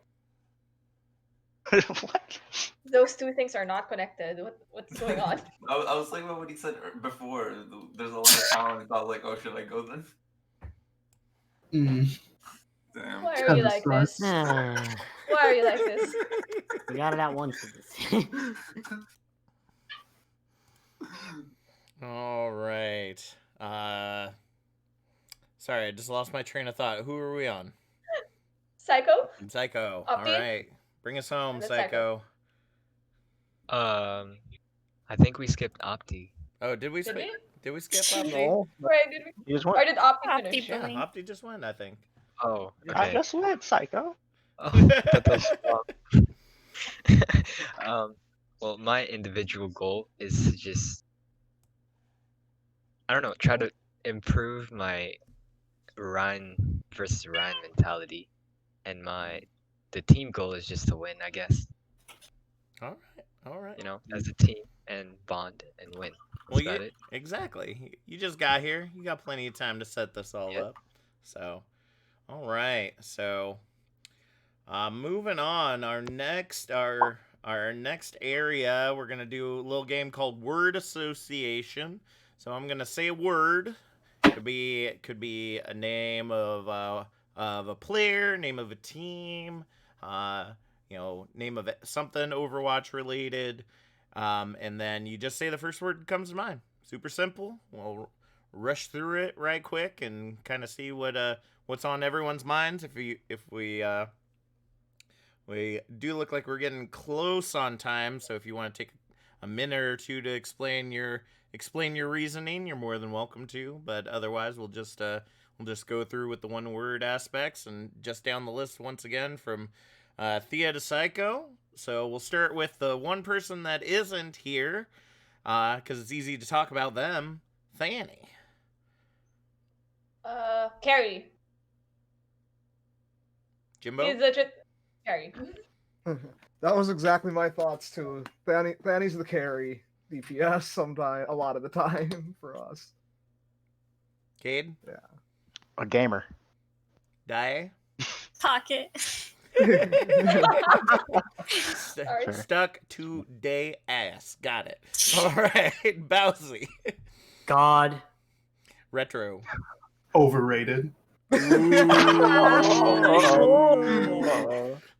What? Those two things are not connected. What's going on? I was thinking about what he said before. There's a lot of talent. I was like, oh, should I go then? Damn. Why are you like this? Ah, Why are you like this? we got it at once with this. All right. Sorry, I just lost my train of thought. Who are we on? Psycho? Psycho. Opti? All right. Bring us home, That's Psycho. I think we skipped Opti. Oh, did we Did we? Did we skip Opti? No. Right, did we? You just won. Or did Opti Opti finish? Yeah, bully. Opti just won, I think. Oh, I okay. just went, Psycho. Oh, that was wrong. Well, my individual goal is to just, I don't know, try to improve my Ryan versus Ryan mentality, and the team goal is just to win, I guess. All right. All right. You know, as a team and bond and win. That's about it. Exactly. You just got here. You got plenty of time to set this all Yep. up. So, all right. So, moving on. Our next area, we're gonna do a little game called Word Association. So I'm gonna say a word. Could be a name of a player, name of a team, name of something Overwatch related, and then you just say the first word that comes to mind. Super simple. We'll rush through it right quick and kind of see what's on everyone's minds. If we do look like we're getting close on time, so if you want to take a minute or two to explain your reasoning, you're more than welcome to. But otherwise, we'll just go through with the one word aspects and just down the list once again from Thea to Psycho. So we'll start with the one person that isn't here, because it's easy to talk about them, Fanny. Carry. Jimbo? He's legit carry. That was exactly my thoughts too. Fanny's the carry DPS sometime, a lot of the time for us. Cade? Yeah. A gamer. Die? Pocket. Sorry. Stuck to day ass. Got it. All right. Bowsy. God. Retro. Overrated.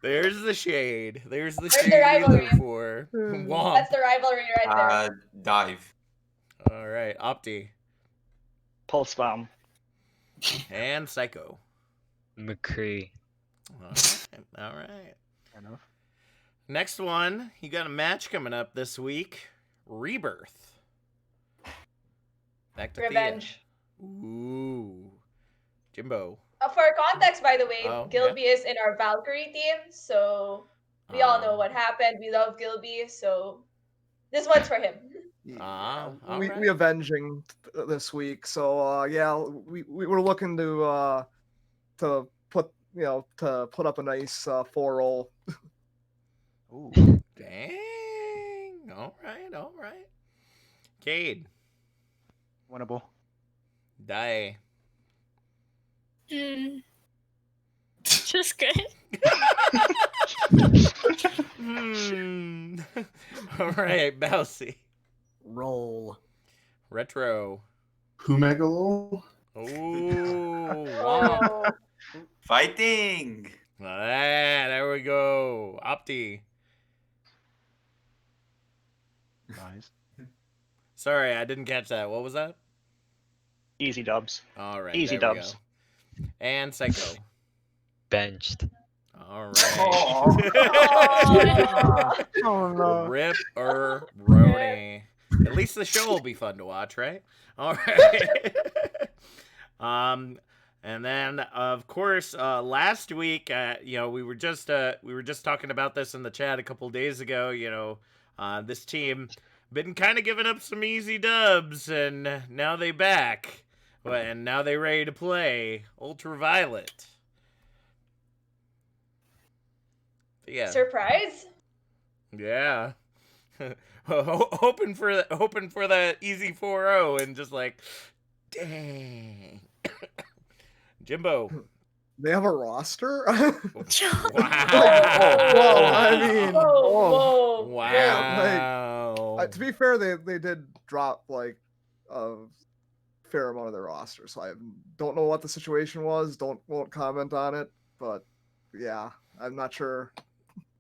There's the shade. There's the Where's the shade we rivalry? live for. Womp. That's the rivalry right there. Dive. All right. Opti. Pulse bomb. And Psycho. McCree. All right. Fair enough. Next one. You got a match coming up this week. Rebirth. Back to Revenge. Thea. Ooh. Jimbo. For context, by the way, Oh, Gilby is in our Valkyrie team, so we all know what happened. We love Gilby, so this one's for him. We avenging this week, so yeah, we were looking to put to put up a nice 4-0. Ooh, dang! All right. Cade. Winnable. Die. Just good. All right, Bousy. Roll. Retro. Humegalo. Ooh, wow. Fighting. There we go. Opti. Nice. Sorry, I didn't catch that. What was that? Easy dubs. All right. Easy there we dubs. go. And Psycho. Benched. All right. Oh no. Rip or Roni. At least the show will be fun to watch, right? All right. And then of course, last week, we were just talking about this in the chat a couple days ago. This team been kind of giving up some easy dubs, and now they back, and now they ready to play Ultraviolet. Yeah. Surprise? Yeah. hoping for that easy 4-0 and just like, dang. Jimbo. They have a roster? Wow. Well, I mean, whoa. Wow. Yeah, to be fair, they did drop like a fair amount of their roster, so I don't know what the situation was. Won't comment on it, but yeah, I'm not sure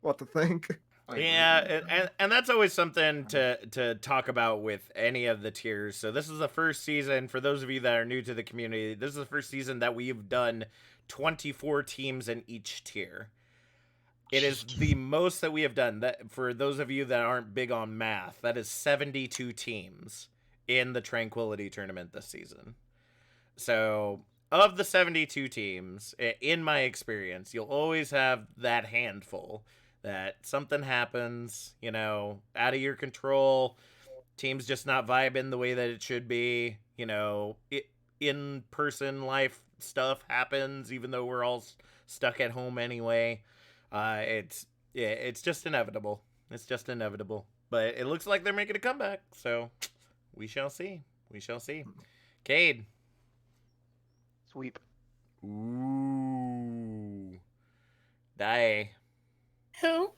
what to think. Yeah, and that's always something to talk about with any of the tiers. So this is the first season, for those of you that are new to the community, this is the first season that we've done 24 teams in each tier. It is the most that we have done. That, for those of you that aren't big on math, that is 72 teams in the Tranquility Tournament this season. So of the 72 teams, in my experience, you'll always have that handful that something happens, out of your control, team's just not vibing the way that it should be, in-person life stuff happens, even though we're all stuck at home anyway. It's just inevitable. It's just inevitable. But it looks like they're making a comeback, so we shall see. We shall see. Cade. Sweep. Ooh. Die. Who?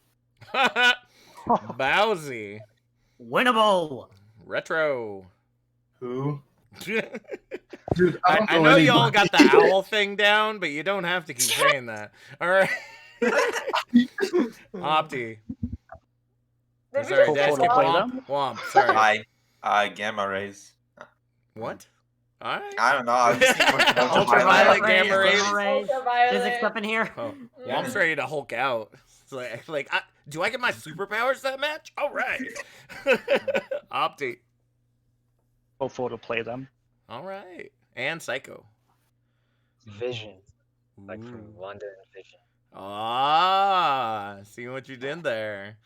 Bowsy. Winnable. Retro. Who? Dude, I I know y'all got the owl thing down, but you don't have to keep saying that. All right. Opti. Maybe Sorry, just did I say skip Womp. Womp? Sorry. Gamma rays. What? All right. I don't know. I was just thinking Ultraviolet, gamma rays. Physics up in here. Oh, Womp's ready to Hulk out. It's like, do I get my superpowers that match? All right. Opti. Hopeful to play them. All right. And Psycho. Vision. Like from Wanda and Vision. Ah, see what you did there.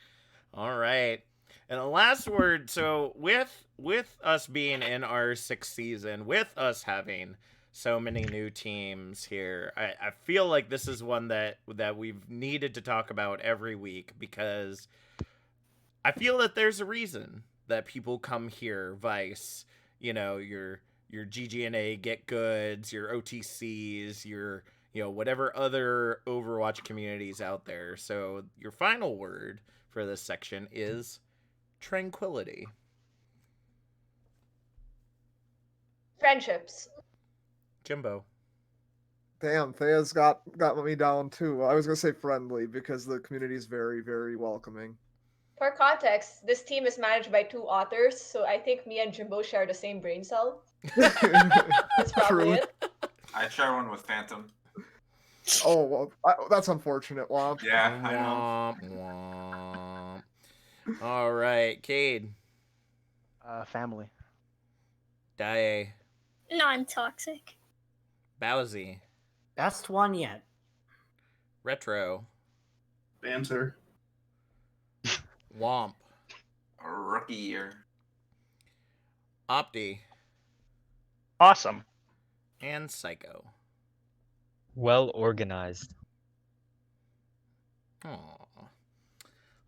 All right. And the last word, so with us being in our 6th season, with us having so many new teams here. I feel like this is one that we've needed to talk about every week because I feel that there's a reason that people come here. Vice, your GGNA get goods, your OTCs, your whatever other Overwatch communities out there. So your final word for this section is tranquility. Friendships. Jimbo. Damn, Thea's got me down too. I was gonna say friendly because the community is very, very welcoming. For context, this team is managed by 2 authors, so I think me and Jimbo share the same brain cell. That's probably it. I share one with Phantom. Oh, well, that's unfortunate, Womp. Yeah, I know. Womp, womp. All right, Cade. Family. Dae. Non-toxic. Bowsy. Best one yet. Retro. Banter. Womp. A rookie year. Opti. Awesome. And Psycho. Well organized. Aww.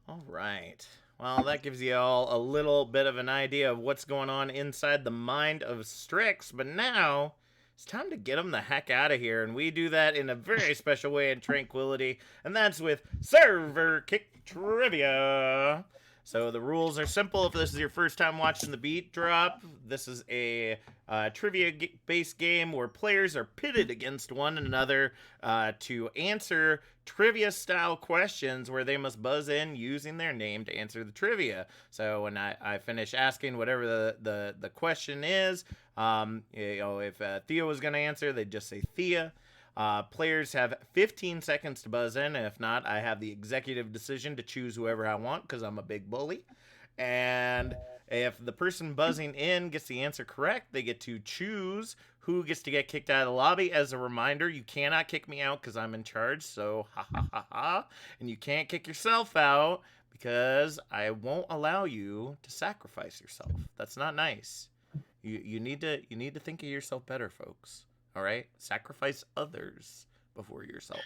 All right. Well, that gives you all a little bit of an idea of what's going on inside the mind of Strix, but now it's time to get them the heck out of here, and we do that in a very special way in Tranquility, and that's with Server Kick Trivia. So the rules are simple. If this is your first time watching the BeatDrop, this is a trivia-based game where players are pitted against one another to answer trivia-style questions where they must buzz in using their name to answer the trivia. So when I finish asking whatever the question is, if Thea was going to answer, they'd just say Thea. Players have 15 seconds to buzz in, and if not, I have the executive decision to choose whoever I want because I'm a big bully. And if the person buzzing in gets the answer correct, they get to choose who gets to get kicked out of the lobby. As a reminder, you cannot kick me out because I'm in charge, so ha ha ha ha. And you can't kick yourself out because I won't allow you to sacrifice yourself. That's not nice. You need to think of yourself better, folks. All right? Sacrifice others before yourself.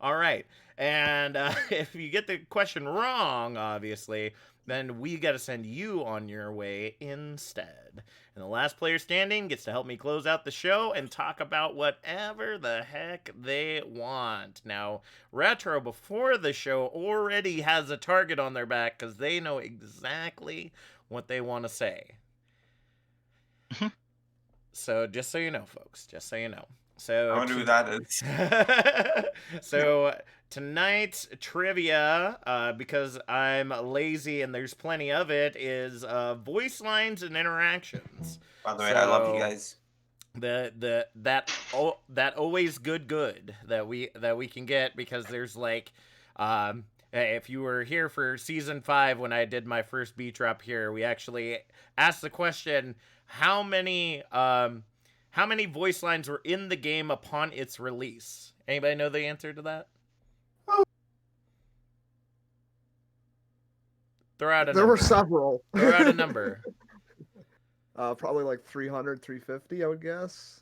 All right. And if you get the question wrong, obviously, then we got to send you on your way instead. And the last player standing gets to help me close out the show and talk about whatever the heck they want. Now, Retro, before the show, already has a target on their back because they know exactly what they want to say. So just so you know, folks, just so you know. So I wonder who that is. So tonight's trivia, because I'm lazy and there's plenty of it, is voice lines and interactions. By the way, I love you guys. That always good that we can get because there's like if you were here for season 5 when I did my first BeatDrop here, we actually asked the question, how many voice lines were in the game upon its release? Anybody know the answer to that? Throw out a There number. were several. Throw out a number. Probably like 300, 350, I would guess.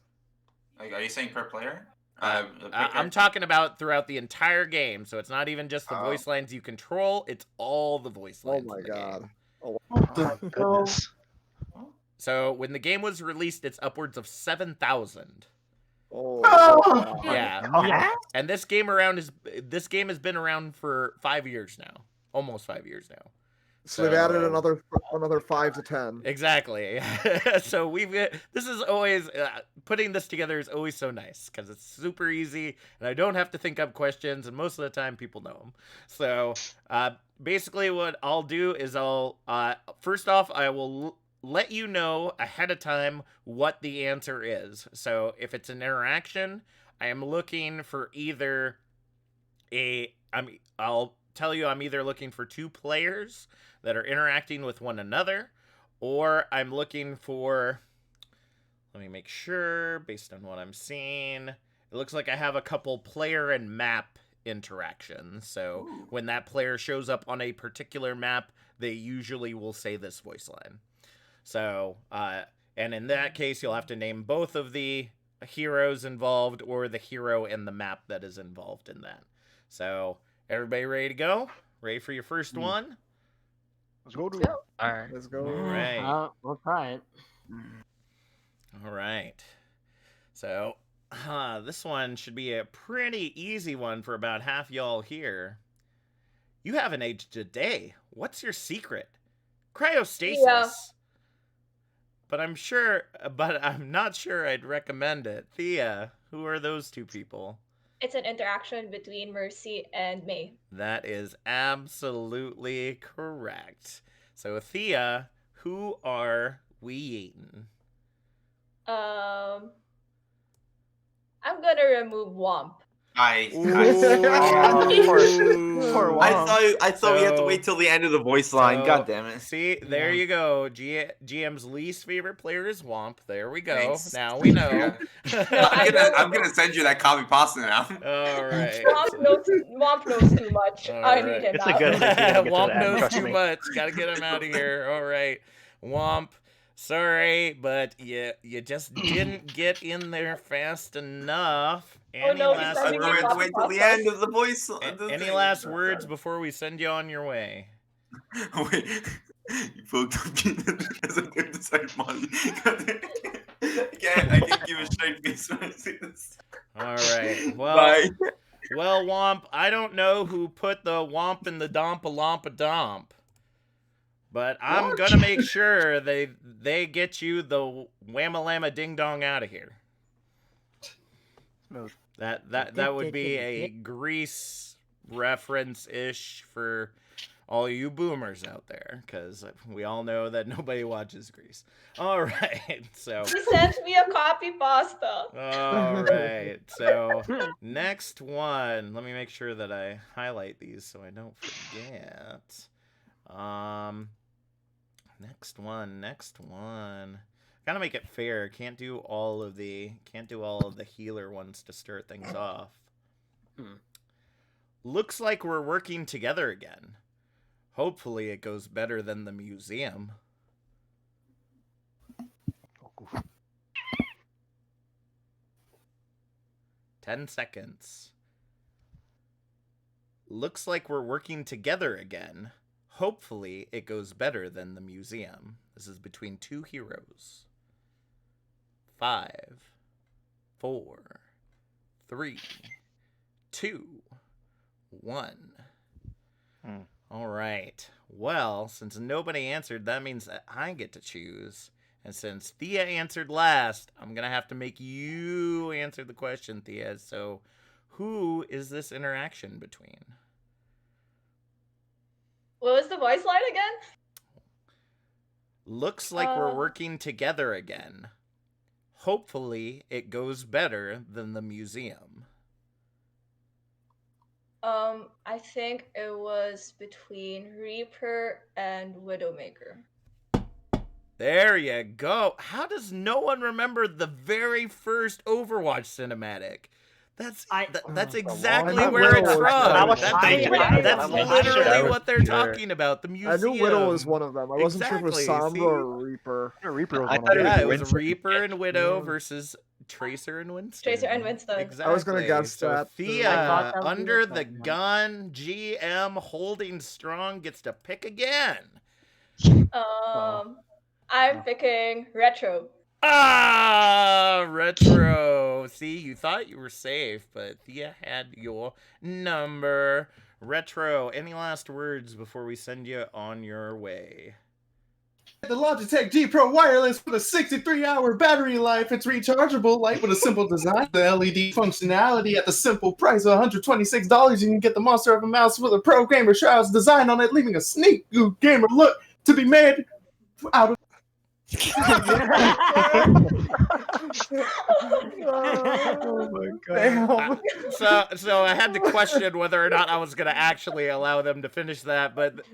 Like, are you saying per player? I'm talking about throughout the entire game, so it's not even just the voice lines you control, it's all the voice lines. Oh my god. Game. Oh goodness. So when the game was released, it's upwards of 7,000. Oh. Yeah. And this game has been around for 5 years now. Almost 5 years now. So they've added another 5 to 10. Exactly. So this is always putting this together is always so nice because it's super easy and I don't have to think up questions and most of the time people know them. So basically what I'll do is first off I will let you know ahead of time what the answer is. So if it's an interaction, I am looking for either I'll tell you I'm either looking for 2 players that are interacting with one another, or I'm looking for, let me make sure, based on what I'm seeing, it looks like I have a couple player and map interactions. So when that player shows up on a particular map, they usually will say this voice line. So, and in that case, you'll have to name both of the heroes involved or the hero and the map that is involved in that. So, everybody ready to go? Ready for your first one? Let's go. All right. Let's go. All right. We'll try it. All right. So, this one should be a pretty easy one for about half y'all here. You haven't aged a day. What's your secret? Cryostasis. Yeah. But I'm not sure I'd recommend it. Thea, who are those two people? It's an interaction between Mercy and May. That is absolutely correct. So, Thea, who are we eating? I'm gonna remove Womp. I thought we had to wait till the end of the voice line. God damn it. See, there you go. GM's least favorite player is Womp. There we go. Thanks. Now we know. I'm gonna send you that copy pasta now. All right. Womp knows too much. I need him It's out. a good thing he didn't get to Womp the end, knows trust too me. much. Gotta get him out of here. All right. Womp. Sorry, but you just didn't get in there fast enough. Any no, last I'm sending going me to wait till the end of the voice. any last words before we send you on your way? Wait, you fucked up. As I do this, I can't give a straight face when I see this. All right. Well, Bye. Well, Womp, I don't know who put the Womp in the Domp a Lomp a Domp, but I'm gonna make sure they get you the Whamma Lamma Ding Dong out of here. That would be a Grease reference-ish for all you boomers out there, because we all know that nobody watches Grease. All right, so He sent me a copy pasta. all right, so next one. Let me make sure that I highlight these so I don't forget. Next one. Gotta make it fair. Can't do all of the healer ones to start things off. Looks like we're working together again. Hopefully it goes better than the museum. Oh, 10 seconds. Looks like we're working together again. Hopefully it goes better than the museum. This is between two heroes. 5, 4, 3, 2, 1. All right. Well, since nobody answered, that means that I get to choose. And since Thea answered last, I'm going to have to make you answer the question, Thea. So, who is this interaction between? What was the voice line again? Looks like we're working together again. Hopefully, it goes better than the museum. I think it was between Reaper and Widowmaker. There you go. How does no one remember the very first Overwatch cinematic? That's exactly where it's from. That's literally what they're talking about. The museum. I knew Widow was one of them. I wasn't sure if it was Sombra or Reaper. Reaper was I one thought of them. it was Reaper and Widow versus Tracer and Winston. Tracer and Winston. Exactly. I was gonna guess so that. Thea, under the gun, GM holding strong, gets to pick again. I'm picking Retro. Ah, Retro. See, you thought you were safe, but Thea had your number. Retro, any last words before we send you on your way? The Logitech G Pro Wireless with a 63-hour battery life. It's rechargeable, light with a simple design. The LED functionality at the simple price of $126. You can get the monster of a mouse with a pro gamer shroud's design on it, leaving a sneak gamer look to be made out of. Oh my god. So I had to question whether or not I was going to actually allow them to finish that, but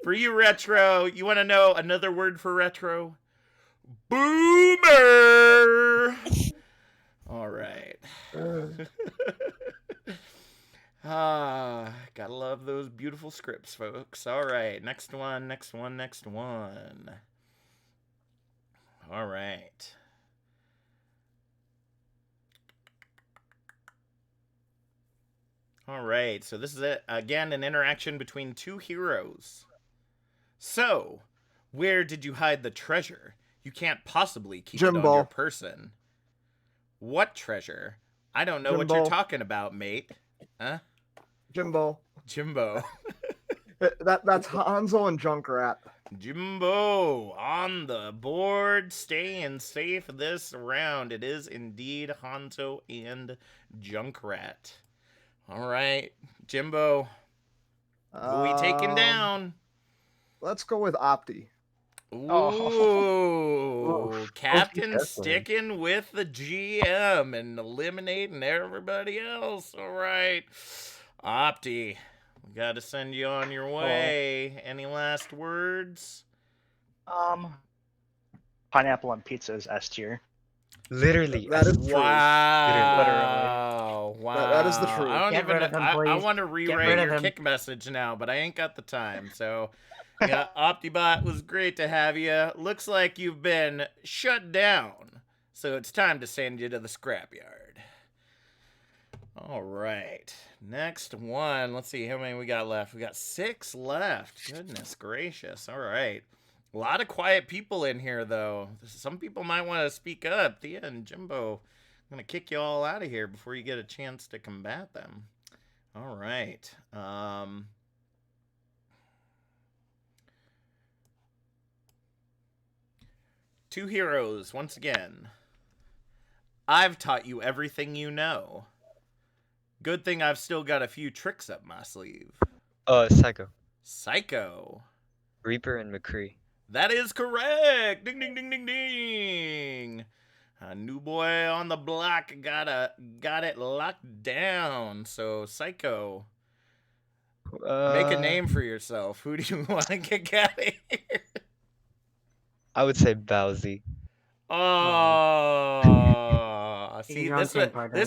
for you, Retro, you want to know another word for Retro? Boomer! All right. Gotta love those beautiful scripts, folks. All right, next one. All right. All right, so this is it again, an interaction between two heroes. So, where did you hide the treasure? You can't possibly keep it on your Jimbo. person. What treasure? I don't know what Jimbo. you're talking about, mate. Huh? Jimbo. Jimbo. That's Hanzo and Junkrat. Jimbo on the board, staying safe this round. It is indeed Hanzo and Junkrat. All right, Jimbo, who are we taking down? Let's go with Opti. Ooh, Captain sticking with the GM and eliminating everybody else. All right, Opti, we got to send you on your way. Any last words? Pineapple on pizza is S tier. Literally, That is true. Wow. Literally. Wow. That is the truth. I don't Get even. rid of him, I please. want to Get rewrite rid of your him. kick message now, but I ain't got the time. So, yeah, Optibot was great to have you. Looks like you've been shut down. So it's time to send you to the scrapyard. All right. Next one. Let's see how many we got left. We got 6 left. Goodness gracious. All right. A lot of quiet people in here, though. Some people might want to speak up. Thea and Jimbo, I'm going to kick you all out of here before you get a chance to combat them. All right. Two heroes, once again. I've taught you everything you know. Good thing I've still got a few tricks up my sleeve. Psycho. Psycho. Reaper and McCree. That is correct. Ding, ding, ding, ding, ding. A new boy on the block got it locked down. So, Psycho, make a name for yourself. Who do you want to kick out of here? I would say Bowsy. Oh, see, this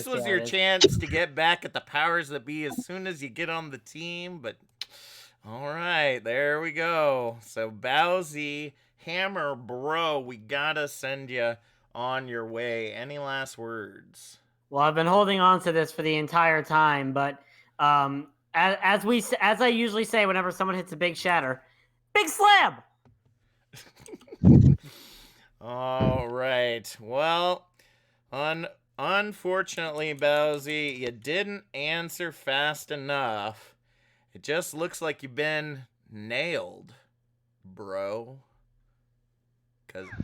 was your it is. chance to get back at the powers that be as soon as you get on the team, but all right, there we go. So Bowsy, Hammer Bro, we gotta send you on your way. Any last words? Well, I've been holding on to this for the entire time, but as I usually say whenever someone hits a big shatter, big slab. All right. Well, unfortunately, Bowsy, you didn't answer fast enough. It just looks like you've been nailed, bro.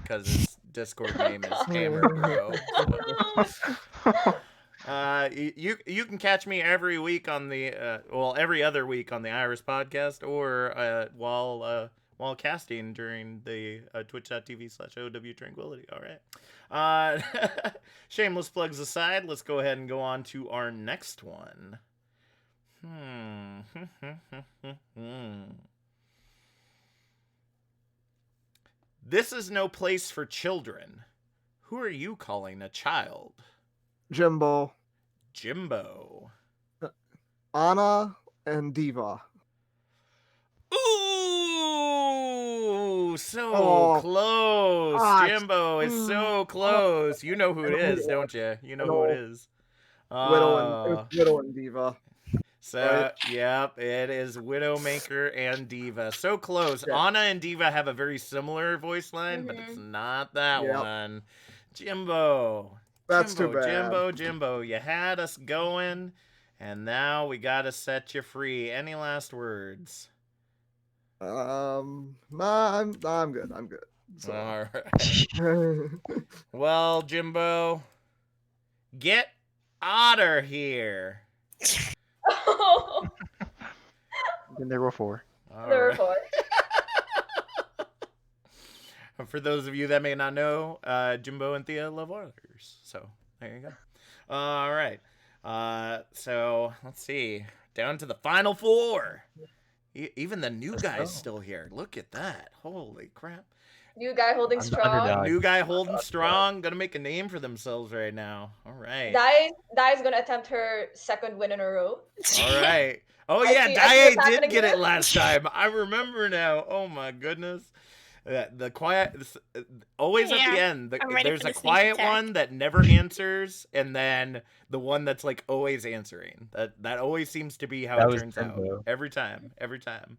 Cause his Discord name is Hammer Bro. So. You can catch me every week on the every other week on the Iris podcast, or while casting during the twitch.tv/OW Tranquility. All right. Shameless plugs aside, let's go ahead and go on to our next one. This is no place for children. Who are you calling a child? Jimbo. Jimbo. Anna and Diva. Ooh, so close. Jimbo is so close. You know who it is, don't you? You know who it is. Widow and Diva. So, right? Yep, it is Widowmaker and Diva. So close. Yeah. Anna and Diva have a very similar voice line, but it's not that one. Jimbo. That's too bad. Jimbo, you had us going, and now we gotta set you free. Any last words? Nah, I'm good. I'm good. So. All right. Well, Jimbo, get outta here. Then there were 4. There were 4. For those of you that may not know, Jimbo and Thea love Oilers. So there you go. All right. So let's see. Down to the final 4. Even the new guy's still here. Look at that. Holy crap. New guy holding strong. New guy holding strong. Gonna make a name for themselves right now. All right. Dai's gonna attempt her second win in a row. All right. Oh yeah, Dai did get it last time. I remember now. Oh my goodness. The quiet, always at the Yeah, end. I'm ready There's for a the sneak quiet attack. one that never answers, and then the one that's like always answering. That always seems to be how That it was turns out. Jimbo. Every time. Every time.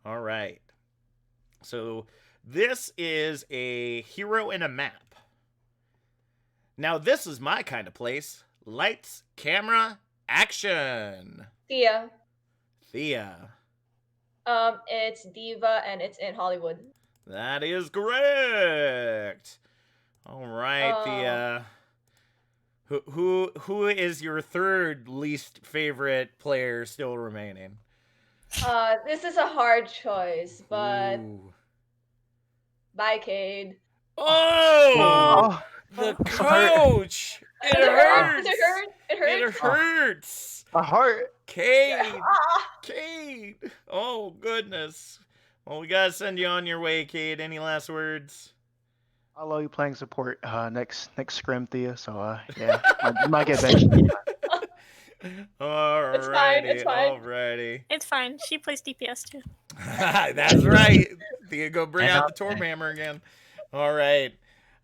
All right. So this is a hero in a map. Now this is my kind of place. Lights, camera, action. Thea. Thea. It's Diva and it's in Hollywood. That is correct. All right, Thea. Who is your third least favorite player still remaining? This is a hard choice, but Ooh. bye, Cade. Oh, the coach. It hurts. Does it hurt? It hurts. It hurts. A heart. Cade. Cade. Oh goodness. Well, we gotta send you on your way, Cade. Any last words? I'll allow you playing support next scrim, Thea. So yeah, you might get benched. Alrighty. It's fine. It's fine. Alrighty. It's fine. She plays DPS too. That's right. Thea, go bring out the Torm Hammer again. All right.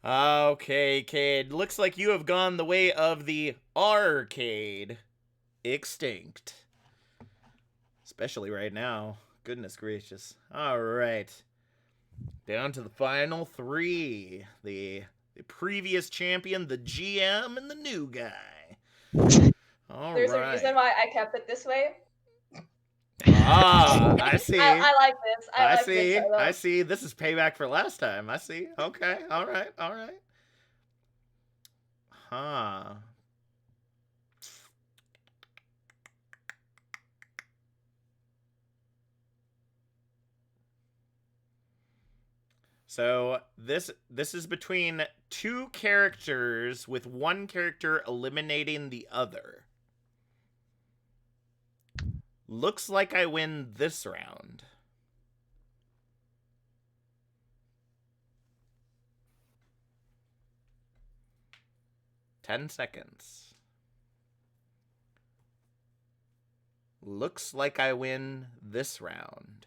Okay, Cade. Looks like you have gone the way of the arcade. Extinct. Especially right now. Goodness gracious. All right. Down to the final three. The previous champion, the GM, and the new guy. All There's right. a reason why I kept it this way. Ah, I see. I like this. I like see. This, I see. This is payback for last time. I see. Okay. All right. All right. Huh. So this is between two characters with one character eliminating the other. Looks like I win this round. Ten seconds. Looks like I win this round.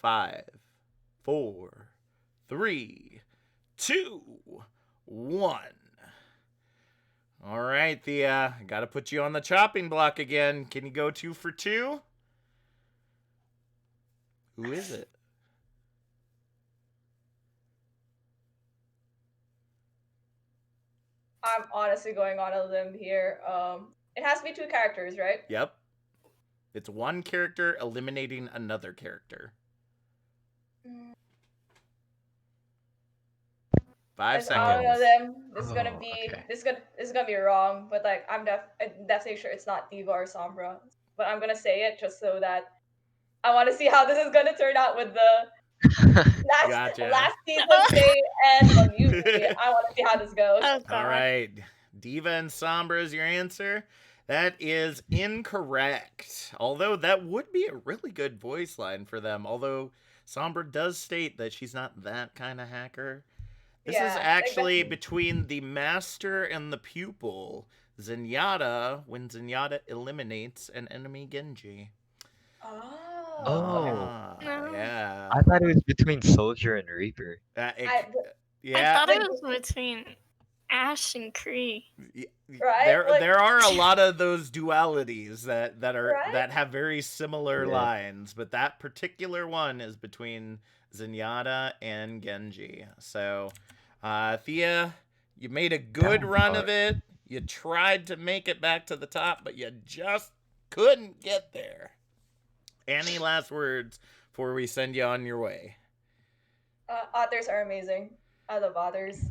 5, 4, 3, 2, 1. All right, Thea. I gotta put you on the chopping block again. Can you go 2 for 2? Who is it? I'm honestly going on a limb here. It has to be two characters, right? Yep. It's one character eliminating another character. 5 seconds. I don't know them. This is gonna Oh, be okay. this is gonna be wrong, but like I'm definitely sure it's not Diva or Sombra. But I'm gonna say it just so that I want to see how this is gonna turn out with the last season day and on YouTube. I want to see how this goes. Oh, God. All right. Diva and Sombra is your answer. That is incorrect. Although that would be a really good voice line for them. Although Sombra does state that she's not that kind of hacker. This is actually between the master and the pupil. Zenyatta, when Zenyatta eliminates an enemy Genji. Oh. Yeah. I thought it was between Soldier and Reaper. Yeah. I thought it was between Ash and Kree. Right? There are a lot of those dualities that have very similar lines, but that particular one is between Zenyatta and Genji. So, Thea, you made a good run of it. You tried to make it back to the top, but you just couldn't get there. Any last words before we send you on your way? Otters are amazing. I love otters.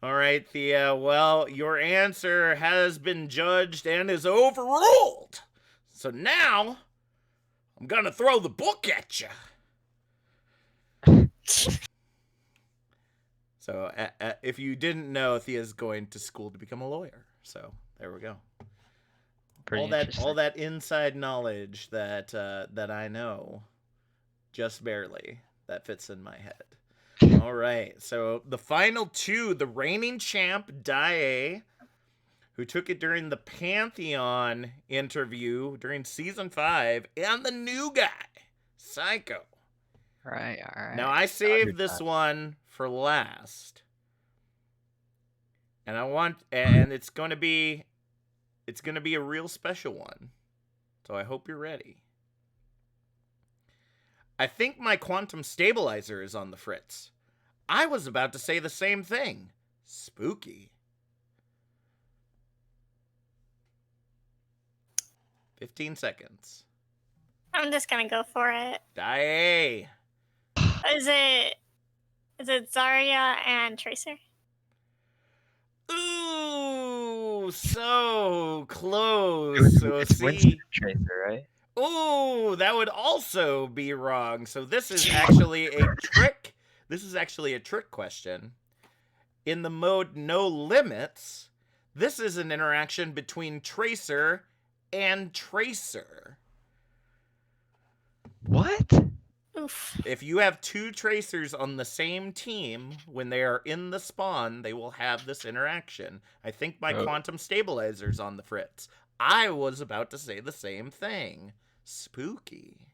All right, Thea. Well, your answer has been judged and is overruled. So now, I'm going to throw the book at you. So, if you didn't know, Thea's going to school to become a lawyer. So, there we go. All that inside knowledge that I know, just barely, that fits in my head. All right, so the final two, the reigning champ, Dae, who took it during the Pantheon interview during Season 5, and the new guy, Psycho. All right. Now I saved this one for last. And it's going to be a real special one. So I hope you're ready. I think my quantum stabilizer is on the fritz. I was about to say the same thing. Spooky. 15 seconds. I'm just gonna go for it. Die. Is it Zarya and Tracer? Ooh, so close. So see, Tracer, right? ooh, that would also be wrong. So this is actually a trick. This is actually a trick question. In the mode no limits, this is an interaction between Tracer and Tracer. What? Oof. If you have two Tracers on the same team, when they are in the spawn, they will have this interaction. I think my quantum stabilizer's on the fritz. I was about to say the same thing. Spooky.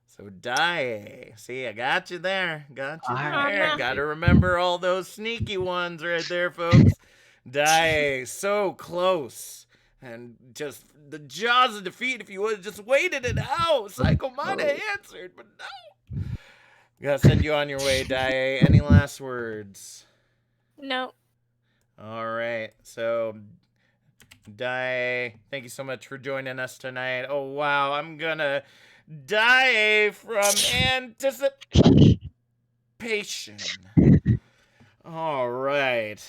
So die. See, I got you there. Got you there. Gotta remember all those sneaky ones right there, folks. Die. So close. And just the jaws of defeat if you would have just waited it out. Psycho might have answered, but no. Gotta send you on your way, Dae. Any last words? Nope. All right. So, Dae, thank you so much for joining us tonight. Oh, wow. I'm gonna die from anticipation. All right.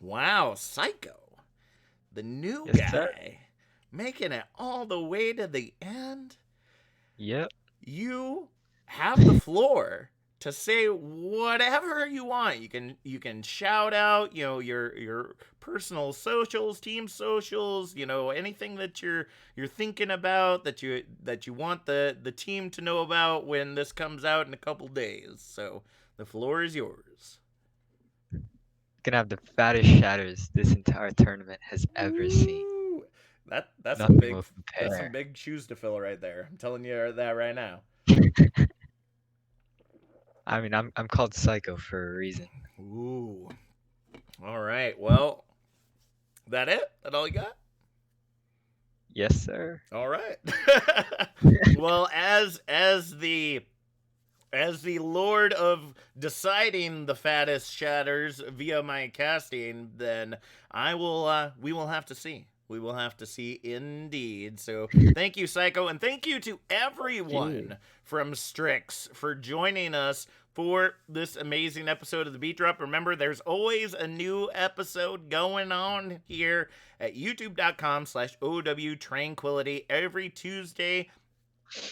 Wow, Psycho. The new guy, making it all the way to the end. Yep. You have the floor to say whatever you want. You can shout out, your personal socials, team socials, anything that you're thinking about that you want the team to know about when this comes out in a couple days. So the floor is yours. Gonna have the fattest shatters this entire tournament has ever seen. That's Nothing some big shoes to fill right there. I'm telling you that right now. I mean, I'm called Psycho for a reason. Ooh. All right. Well, that it? That all you got? Yes, sir. All right. Well, as the lord of deciding the fattest shatters via my casting, then we will have to see. We will have to see indeed. So thank you, Psycho, and thank you to everyone from Strix for joining us for this amazing episode of the Beat Drop. Remember, there's always a new episode going on here at youtube.com/OW Tranquility every Tuesday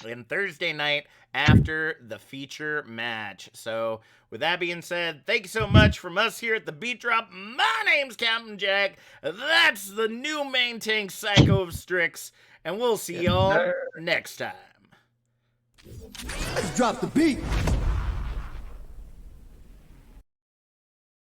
and Thursday night after the feature match. So with that being said, thank you so much from us here at the Beat Drop. My name's Captain Jack. That's the new main tank Psycho of Strix. And we'll see y'all next time. Let's drop the beat.